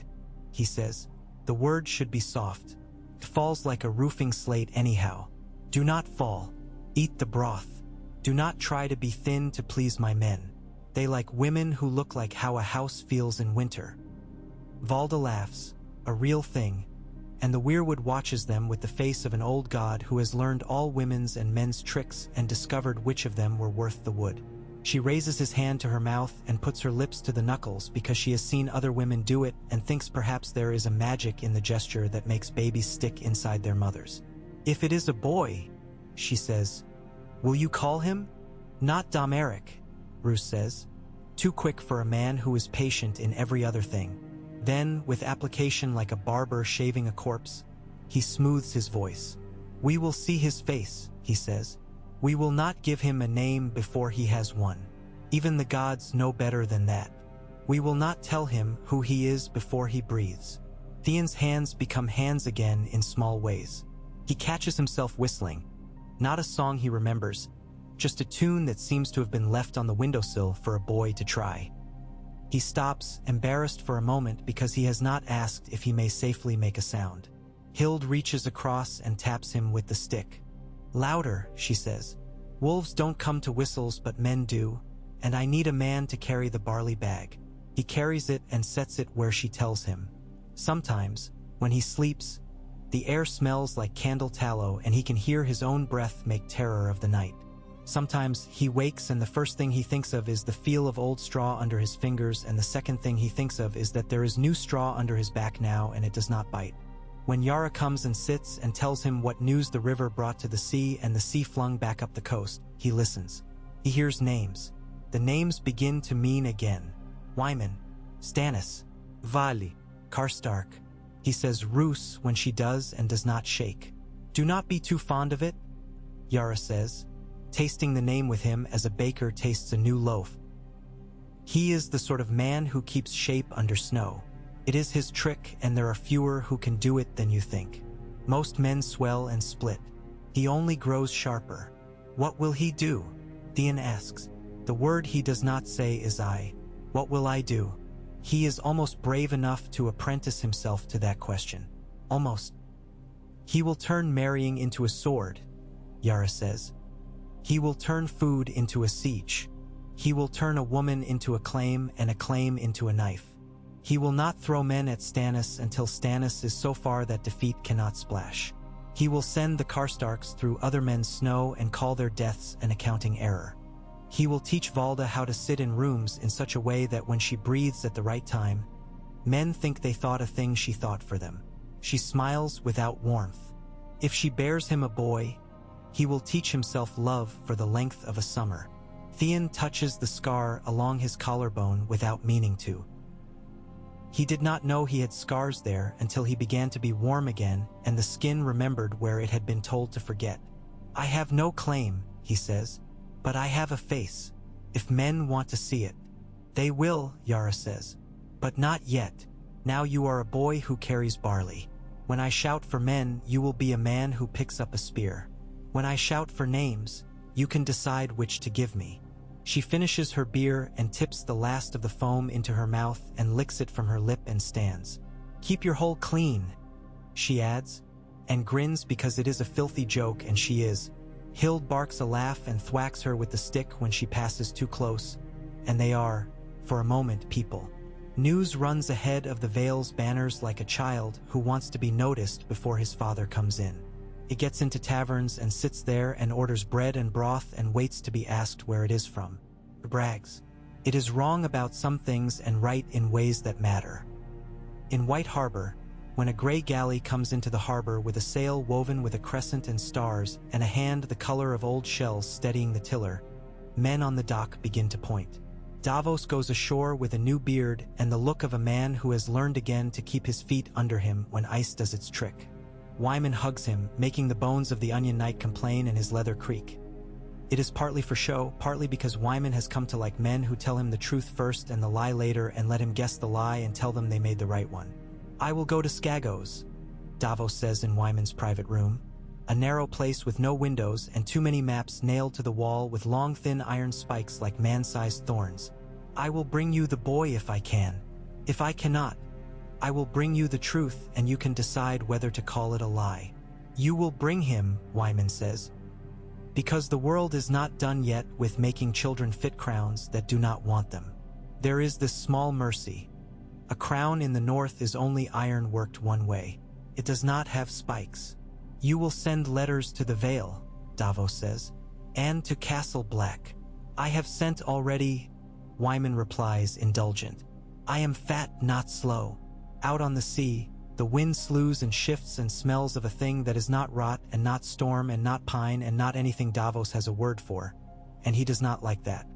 he says. The word should be soft. It falls like a roofing slate anyhow. "Do not fall. Eat the broth. Do not try to be thin to please my men. They like women who look like how a house feels in winter." Valda laughs, a real thing, and the weirwood watches them with the face of an old god who has learned all women's and men's tricks and discovered which of them were worth the wood. She raises his hand to her mouth and puts her lips to the knuckles because she has seen other women do it and thinks perhaps there is a magic in the gesture that makes babies stick inside their mothers. "If it is a boy," she says, "will you call him?" "Not Domeric," Roose says, too quick for a man who is patient in every other thing. Then, with application like a barber shaving a corpse, he smooths his voice. "We will see his face," he says. "We will not give him a name before he has one. Even the gods know better than that. We will not tell him who he is before he breathes." Theon's hands become hands again in small ways. He catches himself whistling. Not a song he remembers, just a tune that seems to have been left on the windowsill for a boy to try. He stops, embarrassed for a moment because he has not asked if he may safely make a sound. Hild reaches across and taps him with the stick. "Louder," she says. "Wolves don't come to whistles but men do, and I need a man to carry the barley bag." He carries it and sets it where she tells him. Sometimes, when he sleeps, the air smells like candle tallow and he can hear his own breath make terror of the night. Sometimes he wakes and the first thing he thinks of is the feel of old straw under his fingers, and the second thing he thinks of is that there is new straw under his back now and it does not bite. When Yara comes and sits and tells him what news the river brought to the sea and the sea flung back up the coast, he listens. He hears names. The names begin to mean again. Wyman, Stannis, Vali, Karstark. He says Roose when she does and does not shake. "Do not be too fond of it," Yara says, tasting the name with him as a baker tastes a new loaf. He is the sort of man who keeps shape under snow. It is his trick, and there are fewer who can do it than you think. Most men swell and split. He only grows sharper. "What will he do?" Theon asks. The word he does not say is I. What will I do? He is almost brave enough to apprentice himself to that question. Almost. "He will turn marrying into a sword," Yara says. "He will turn food into a siege. He will turn a woman into a claim and a claim into a knife. He will not throw men at Stannis until Stannis is so far that defeat cannot splash. He will send the Karstarks through other men's snow and call their deaths an accounting error. He will teach Valda how to sit in rooms in such a way that when she breathes at the right time, men think they thought a thing she thought for them. She smiles without warmth. If she bears him a boy, he will teach himself love for the length of a summer." Theon touches the scar along his collarbone without meaning to. He did not know he had scars there until he began to be warm again and the skin remembered where it had been told to forget. "I have no claim," he says, "but I have a face. If men want to see it, they will," Yara says. "But not yet. Now you are a boy who carries barley. When I shout for men, you will be a man who picks up a spear. When I shout for names, you can decide which to give me." She finishes her beer and tips the last of the foam into her mouth and licks it from her lip and stands. "Keep your hole clean," she adds, and grins because it is a filthy joke and she is. Hild barks a laugh and thwacks her with the stick when she passes too close, and they are, for a moment, people. News runs ahead of the Vale's banners like a child who wants to be noticed before his father comes in. It gets into taverns and sits there and orders bread and broth and waits to be asked where it is from. It brags. It is wrong about some things and right in ways that matter. In White Harbor, when a gray galley comes into the harbor with a sail woven with a crescent and stars and a hand the color of old shells steadying the tiller, men on the dock begin to point. Davos goes ashore with a new beard and the look of a man who has learned again to keep his feet under him when ice does its trick. Wyman hugs him, making the bones of the Onion Knight complain and his leather creak. It is partly for show, partly because Wyman has come to like men who tell him the truth first and the lie later and let him guess the lie and tell them they made the right one. "I will go to Skagos," Davos says in Wyman's private room, a narrow place with no windows and too many maps nailed to the wall with long thin iron spikes like man-sized thorns. "I will bring you the boy if I can. If I cannot, I will bring you the truth and you can decide whether to call it a lie." "You will bring him," Wyman says, "because the world is not done yet with making children fit crowns that do not want them. There is this small mercy. A crown in the north is only iron worked one way. It does not have spikes. You will send letters to the Vale," Davos says, "and to Castle Black." "I have sent already," Wyman replies, indulgent. "I am fat, not slow. Out on the sea, the wind slews and shifts and smells of a thing that is not rot and not storm and not pine and not anything Davos has a word for, and he does not like that.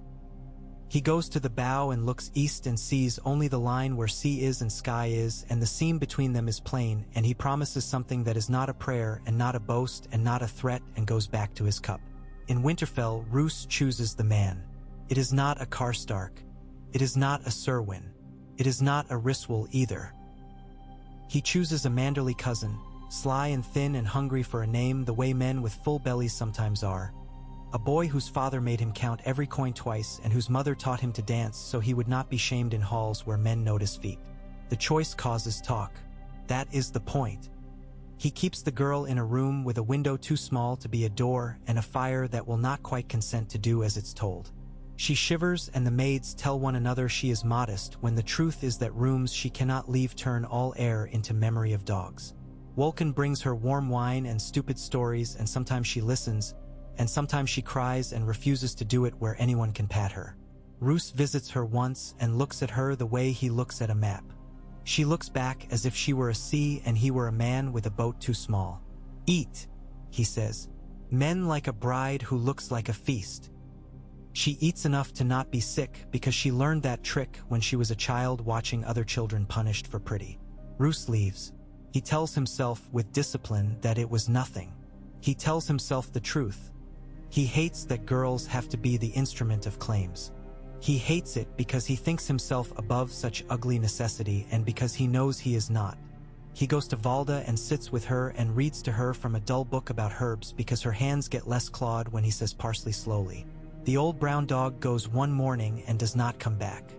He goes to the bow and looks east and sees only the line where sea is and sky is, and the seam between them is plain, and he promises something that is not a prayer and not a boast and not a threat and goes back to his cup. In Winterfell, Roose chooses the man. It is not a Karstark. It is not a Serwyn. It is not a Ryswell either. He chooses a Manderly cousin, sly and thin and hungry for a name the way men with full bellies sometimes are. A boy whose father made him count every coin twice and whose mother taught him to dance so he would not be shamed in halls where men notice feet. The choice causes talk. That is the point. He keeps the girl in a room with a window too small to be a door and a fire that will not quite consent to do as it's told. She shivers and the maids tell one another she is modest when the truth is that rooms she cannot leave turn all air into memory of dogs. Wolkan brings her warm wine and stupid stories, and sometimes she listens, and sometimes she cries and refuses to do it where anyone can pat her. Roose visits her once and looks at her the way he looks at a map. She looks back as if she were a sea and he were a man with a boat too small. "Eat," he says. "Men like a bride who looks like a feast." She eats enough to not be sick because she learned that trick when she was a child watching other children punished for pretty. Roose leaves. He tells himself with discipline that it was nothing. He tells himself the truth. He hates that girls have to be the instrument of claims. He hates it because he thinks himself above such ugly necessity and because he knows he is not. He goes to Valda and sits with her and reads to her from a dull book about herbs because her hands get less clawed when he says parsley slowly. The old brown dog goes one morning and does not come back.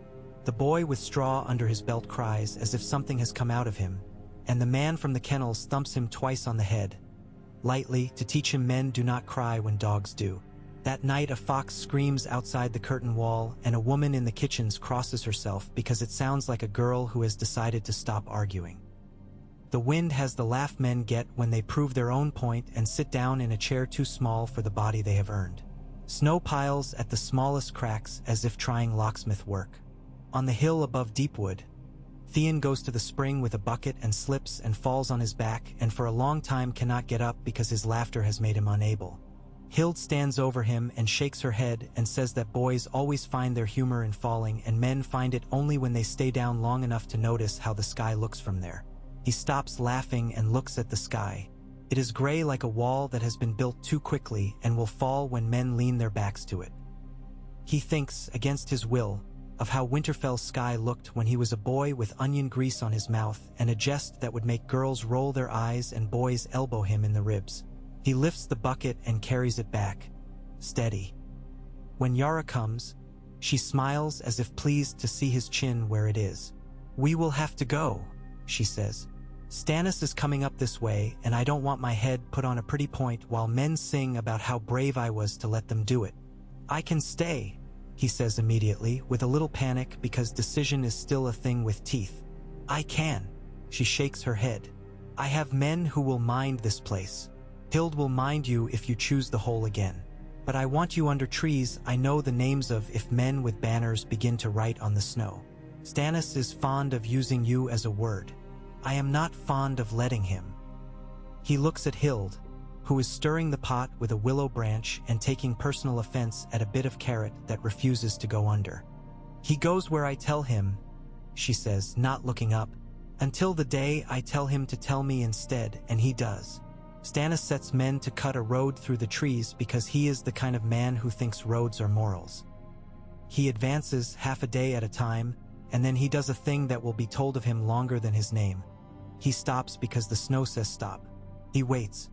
The boy with straw under his belt cries as if something has come out of him, and the man from the kennels thumps him twice on the head, lightly, to teach him men do not cry when dogs do. That night a fox screams outside the curtain wall and a woman in the kitchens crosses herself because it sounds like a girl who has decided to stop arguing. The wind has the laugh men get when they prove their own point and sit down in a chair too small for the body they have earned. Snow piles at the smallest cracks as if trying locksmith work. On the hill above Deepwood, Theon goes to the spring with a bucket and slips and falls on his back and for a long time cannot get up because his laughter has made him unable. Hild stands over him and shakes her head and says that boys always find their humor in falling and men find it only when they stay down long enough to notice how the sky looks from there. He stops laughing and looks at the sky. It is gray like a wall that has been built too quickly and will fall when men lean their backs to it. He thinks, against his will, of how Winterfell's sky looked when he was a boy with onion grease on his mouth and a jest that would make girls roll their eyes and boys elbow him in the ribs. He lifts the bucket and carries it back, steady. When Yara comes, she smiles as if pleased to see his chin where it is. "We will have to go," she says. "Stannis is coming up this way, and I don't want my head put on a pretty point while men sing about how brave I was to let them do it." "I can stay," he says immediately, with a little panic because decision is still a thing with teeth. "I can." She shakes her head. "I have men who will mind this place. Hild will mind you if you choose the hole again. But I want you under trees I know the names of if men with banners begin to write on the snow. Stannis is fond of using you as a word. I am not fond of letting him." He looks at Hild, who is stirring the pot with a willow branch and taking personal offense at a bit of carrot that refuses to go under. He goes where I tell him, she says, not looking up, until the day I tell him to tell me instead, and he does. Stannis sets men to cut a road through the trees because he is the kind of man who thinks roads are morals. He advances half a day at a time, and then he does a thing that will be told of him longer than his name. He stops because the snow says stop. He waits.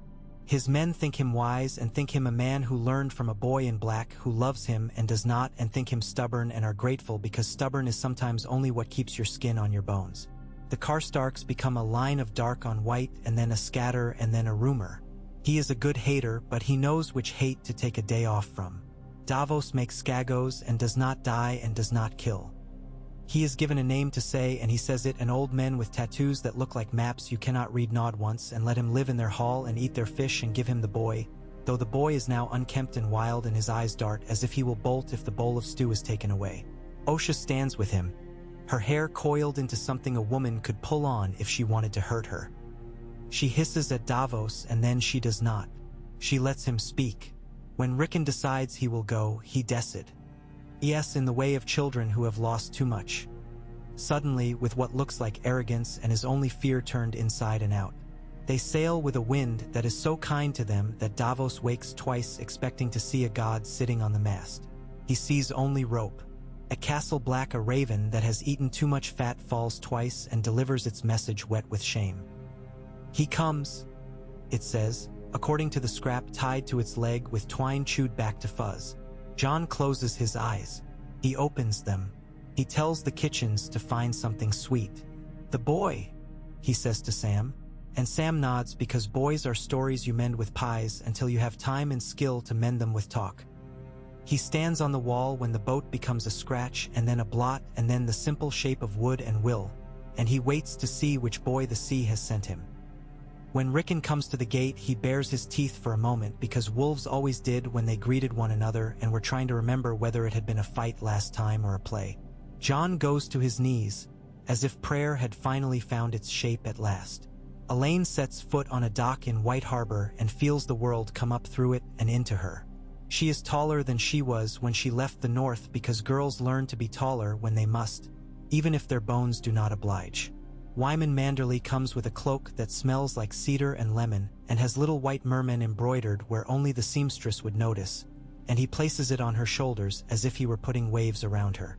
His men think him wise and think him a man who learned from a boy in black who loves him and does not, and think him stubborn and are grateful because stubborn is sometimes only what keeps your skin on your bones. The Karstarks become a line of dark on white and then a scatter and then a rumor. He is a good hater, but he knows which hate to take a day off from. Davos makes Skagos and does not die and does not kill. He is given a name to say and he says it, and old men with tattoos that look like maps you cannot read nod once and let him live in their hall and eat their fish and give him the boy, though the boy is now unkempt and wild and his eyes dart as if he will bolt if the bowl of stew is taken away. Osha stands with him, her hair coiled into something a woman could pull on if she wanted to hurt her. She hisses at Davos and then she does not. She lets him speak. When Rickon decides he will go, he does it. Yes, in the way of children who have lost too much. Suddenly, with what looks like arrogance and is only fear turned inside and out. They sail with a wind that is so kind to them that Davos wakes twice expecting to see a god sitting on the mast. He sees only rope. At Castle Black, a raven that has eaten too much fat falls twice and delivers its message wet with shame. He comes, it says, according to the scrap tied to its leg with twine chewed back to fuzz. Jon closes his eyes. He opens them. He tells the kitchens to find something sweet. The boy, he says to Sam, and Sam nods because boys are stories you mend with pies until you have time and skill to mend them with talk. He stands on the wall when the boat becomes a scratch and then a blot and then the simple shape of wood and will, and he waits to see which boy the sea has sent him. When Rickon comes to the gate, he bares his teeth for a moment because wolves always did when they greeted one another and were trying to remember whether it had been a fight last time or a play. Jon goes to his knees, as if prayer had finally found its shape at last. Elaine sets foot on a dock in White Harbor and feels the world come up through it and into her. She is taller than she was when she left the north because girls learn to be taller when they must, even if their bones do not oblige. Wyman Manderley comes with a cloak that smells like cedar and lemon and has little white mermen embroidered where only the seamstress would notice, and he places it on her shoulders as if he were putting waves around her.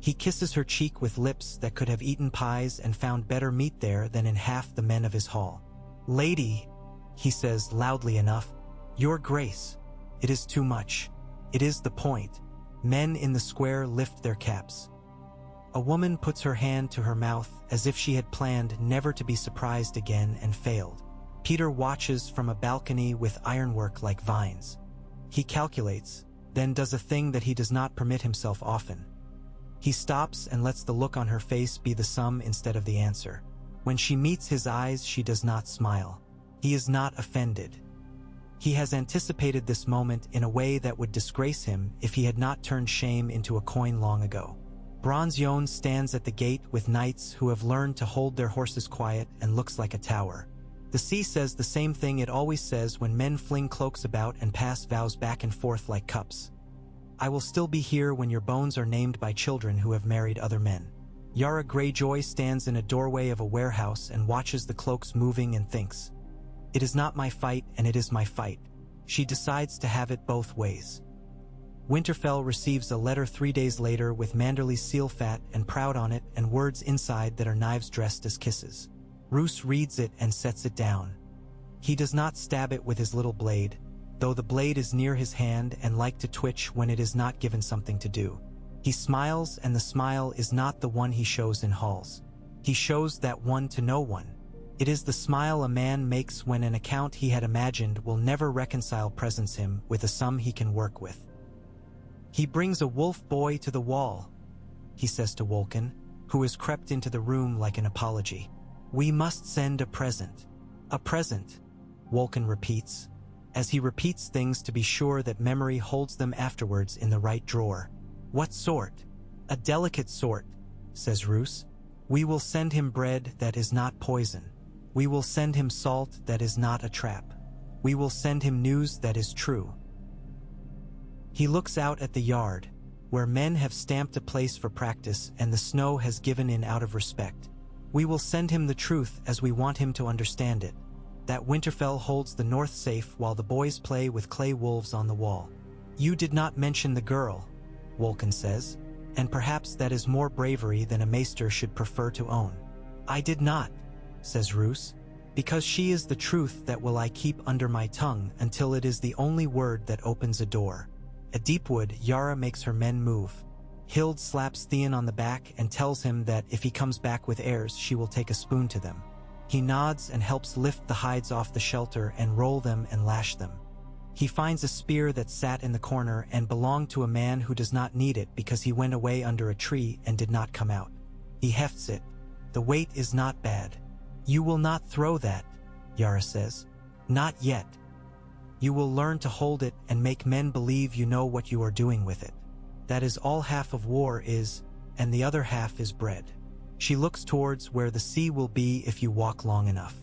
He kisses her cheek with lips that could have eaten pies and found better meat there than in half the men of his hall. "Lady," he says loudly enough, "Your Grace, it is too much. It is the point." Men in the square lift their caps. A woman puts her hand to her mouth as if she had planned never to be surprised again and failed. Peter watches from a balcony with ironwork like vines. He calculates, then does a thing that he does not permit himself often. He stops and lets the look on her face be the sum instead of the answer. When she meets his eyes, she does not smile. He is not offended. He has anticipated this moment in a way that would disgrace him if he had not turned shame into a coin long ago. Bronze Yon stands at the gate with knights who have learned to hold their horses quiet and looks like a tower. The sea says the same thing it always says when men fling cloaks about and pass vows back and forth like cups. "I will still be here when your bones are named by children who have married other men." Yara Greyjoy stands in a doorway of a warehouse and watches the cloaks moving and thinks, "It is not my fight and it is my fight." She decides to have it both ways. Winterfell receives a letter 3 days later with Manderley's seal fat and proud on it and words inside that are knives dressed as kisses. Roose reads it and sets it down. He does not stab it with his little blade, though the blade is near his hand and like to twitch when it is not given something to do. He smiles, and the smile is not the one he shows in halls. He shows that one to no one. It is the smile a man makes when an account he had imagined will never reconcile presents him with a sum he can work with. "He brings a wolf boy to the wall," he says to Wolken, who has crept into the room like an apology. "We must send a present." "A present," Wolken repeats, as he repeats things to be sure that memory holds them afterwards in the right drawer. "What sort?" "A delicate sort," says Roose. "We will send him bread that is not poison. We will send him salt that is not a trap. We will send him news that is true." He looks out at the yard. where men have stamped a place for practice and the snow has given in out of respect. We will send him the truth as we want him to understand it, that Winterfell holds the north safe while the boys play with clay wolves on the wall. You did not mention the girl, Wolkan says, and perhaps that is more bravery than a maester should prefer to own. I did not, says Roose, because she is the truth that will I keep under my tongue until it is the only word that opens a door. At Deepwood, Yara makes her men move. Hild slaps Theon on the back and tells him that if he comes back with heirs, she will take a spoon to them. He nods and helps lift the hides off the shelter and roll them and lash them. He finds a spear that sat in the corner and belonged to a man who does not need it because he went away under a tree and did not come out. He hefts it. The weight is not bad. You will not throw that, Yara says. Not yet. You will learn to hold it and make men believe you know what you are doing with it. That is all half of war is, and the other half is bread. She looks towards where the sea will be if you walk long enough.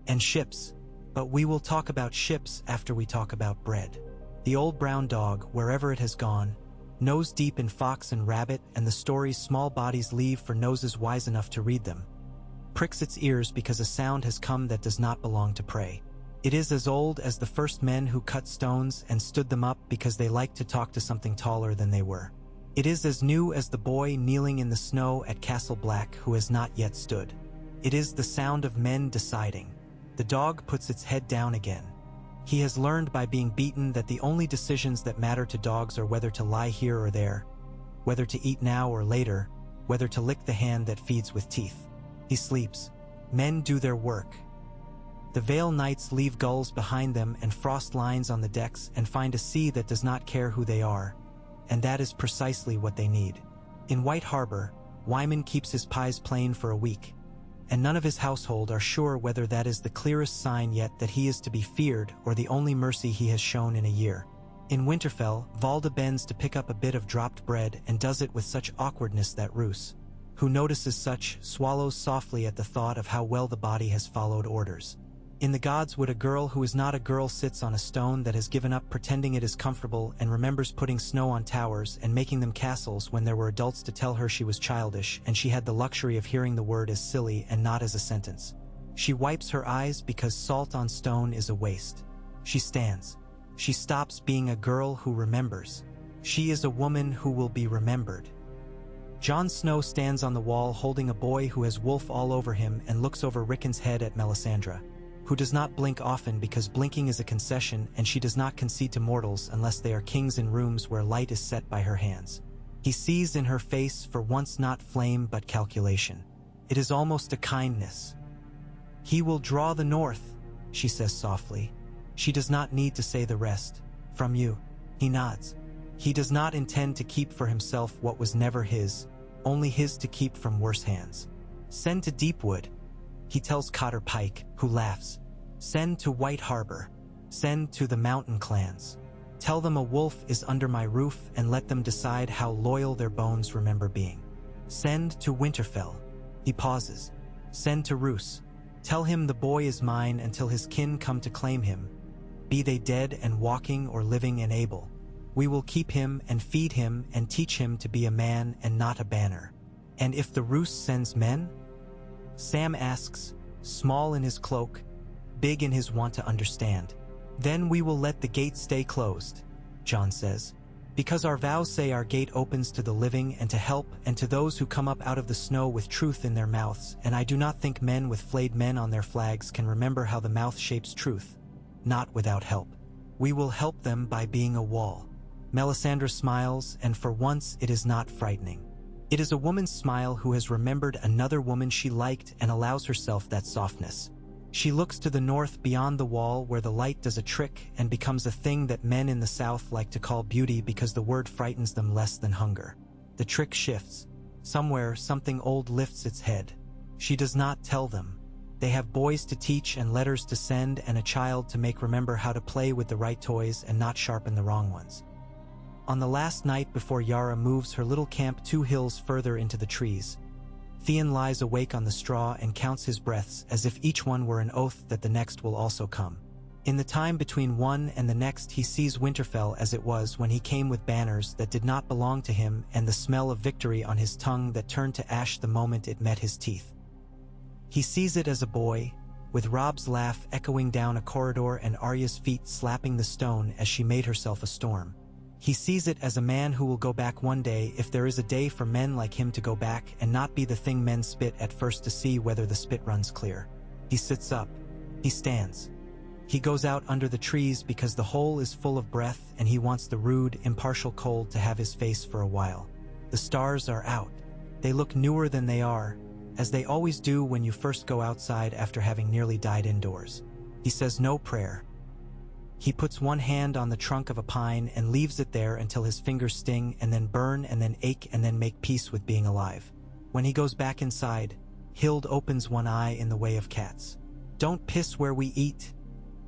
And ships. But we will talk about ships after we talk about bread. The old brown dog, wherever it has gone, nose deep in fox and rabbit and the stories small bodies leave for noses wise enough to read them, pricks its ears because a sound has come that does not belong to prey. It is as old as the first men who cut stones and stood them up because they liked to talk to something taller than they were. It is as new as the boy kneeling in the snow at Castle Black who has not yet stood. It is the sound of men deciding. The dog puts its head down again. He has learned by being beaten that the only decisions that matter to dogs are whether to lie here or there, whether to eat now or later, whether to lick the hand that feeds with teeth. He sleeps. Men do their work. The Vale Knights leave gulls behind them and frost lines on the decks and find a sea that does not care who they are, and that is precisely what they need. In White Harbor, Wyman keeps his pies plain for a week, and none of his household are sure whether that is the clearest sign yet that he is to be feared or the only mercy he has shown in a year. In Winterfell, Valda bends to pick up a bit of dropped bread and does it with such awkwardness that Roose, who notices such, swallows softly at the thought of how well the body has followed orders. In the Godswood, a girl who is not a girl sits on a stone that has given up pretending it is comfortable and remembers putting snow on towers and making them castles when there were adults to tell her she was childish and she had the luxury of hearing the word as silly and not as a sentence. She wipes her eyes because salt on stone is a waste. She stands. She stops being a girl who remembers. She is a woman who will be remembered. Jon Snow stands on the wall holding a boy who has wolf all over him and looks over Rickon's head at Melisandre, who does not blink often because blinking is a concession and she does not concede to mortals unless they are kings in rooms where light is set by her hands. He sees in her face for once not flame but calculation. It is almost a kindness. He will draw the north, she says softly. She does not need to say the rest. From you. He nods. He does not intend to keep for himself what was never his, only his to keep from worse hands. Send to Deepwood, he tells Cotter Pike, who laughs. Send to White Harbor. Send to the mountain clans. Tell them a wolf is under my roof and let them decide how loyal their bones remember being. Send to Winterfell. He pauses. Send to Roose. Tell him the boy is mine until his kin come to claim him, be they dead and walking or living and able. We will keep him and feed him and teach him to be a man and not a banner. And if the Roose sends men? Sam asks, small in his cloak, big in his want to understand. Then we will let the gate stay closed, Jon says. Because our vows say our gate opens to the living and to help and to those who come up out of the snow with truth in their mouths, and I do not think men with flayed men on their flags can remember how the mouth shapes truth. Not without help. We will help them by being a wall. Melisandre smiles, and for once it is not frightening. It is a woman's smile who has remembered another woman she liked and allows herself that softness. She looks to the north beyond the wall where the light does a trick and becomes a thing that men in the south like to call beauty because the word frightens them less than hunger. The trick shifts. Somewhere, something old lifts its head. She does not tell them. They have boys to teach and letters to send and a child to make remember how to play with the right toys and not sharpen the wrong ones. On the last night before Yara moves her little camp 2 hills further into the trees, Theon lies awake on the straw and counts his breaths as if each one were an oath that the next will also come. In the time between one and the next he sees Winterfell as it was when he came with banners that did not belong to him and the smell of victory on his tongue that turned to ash the moment it met his teeth. He sees it as a boy, with Robb's laugh echoing down a corridor and Arya's feet slapping the stone as she made herself a storm. He sees it as a man who will go back one day if there is a day for men like him to go back and not be the thing men spit at first to see whether the spit runs clear. He sits up. He stands. He goes out under the trees because the hole is full of breath and he wants the rude, impartial cold to have his face for a while. The stars are out. They look newer than they are, as they always do when you first go outside after having nearly died indoors. He says no prayer. He puts one hand on the trunk of a pine and leaves it there until his fingers sting and then burn and then ache and then make peace with being alive. When he goes back inside, Hild opens one eye in the way of cats. "Don't piss where we eat,"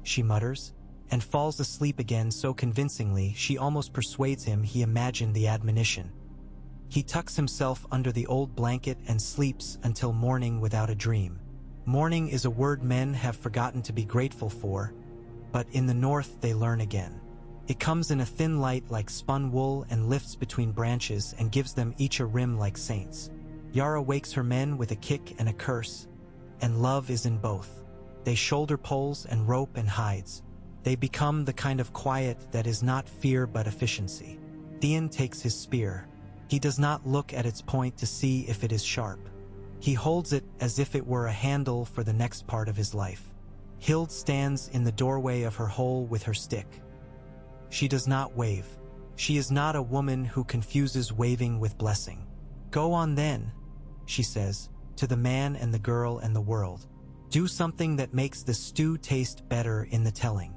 she mutters, and falls asleep again so convincingly she almost persuades him he imagined the admonition. He tucks himself under the old blanket and sleeps until morning without a dream. Morning is a word men have forgotten to be grateful for, but in the north they learn again. It comes in a thin light like spun wool and lifts between branches and gives them each a rim like saints. Yara wakes her men with a kick and a curse, and love is in both. They shoulder poles and rope and hides. They become the kind of quiet that is not fear but efficiency. Theon takes his spear. He does not look at its point to see if it is sharp. He holds it as if it were a handle for the next part of his life. Hild stands in the doorway of her hole with her stick. She does not wave. She is not a woman who confuses waving with blessing. "Go on then," she says, to the man and the girl and the world. "Do something that makes the stew taste better in the telling."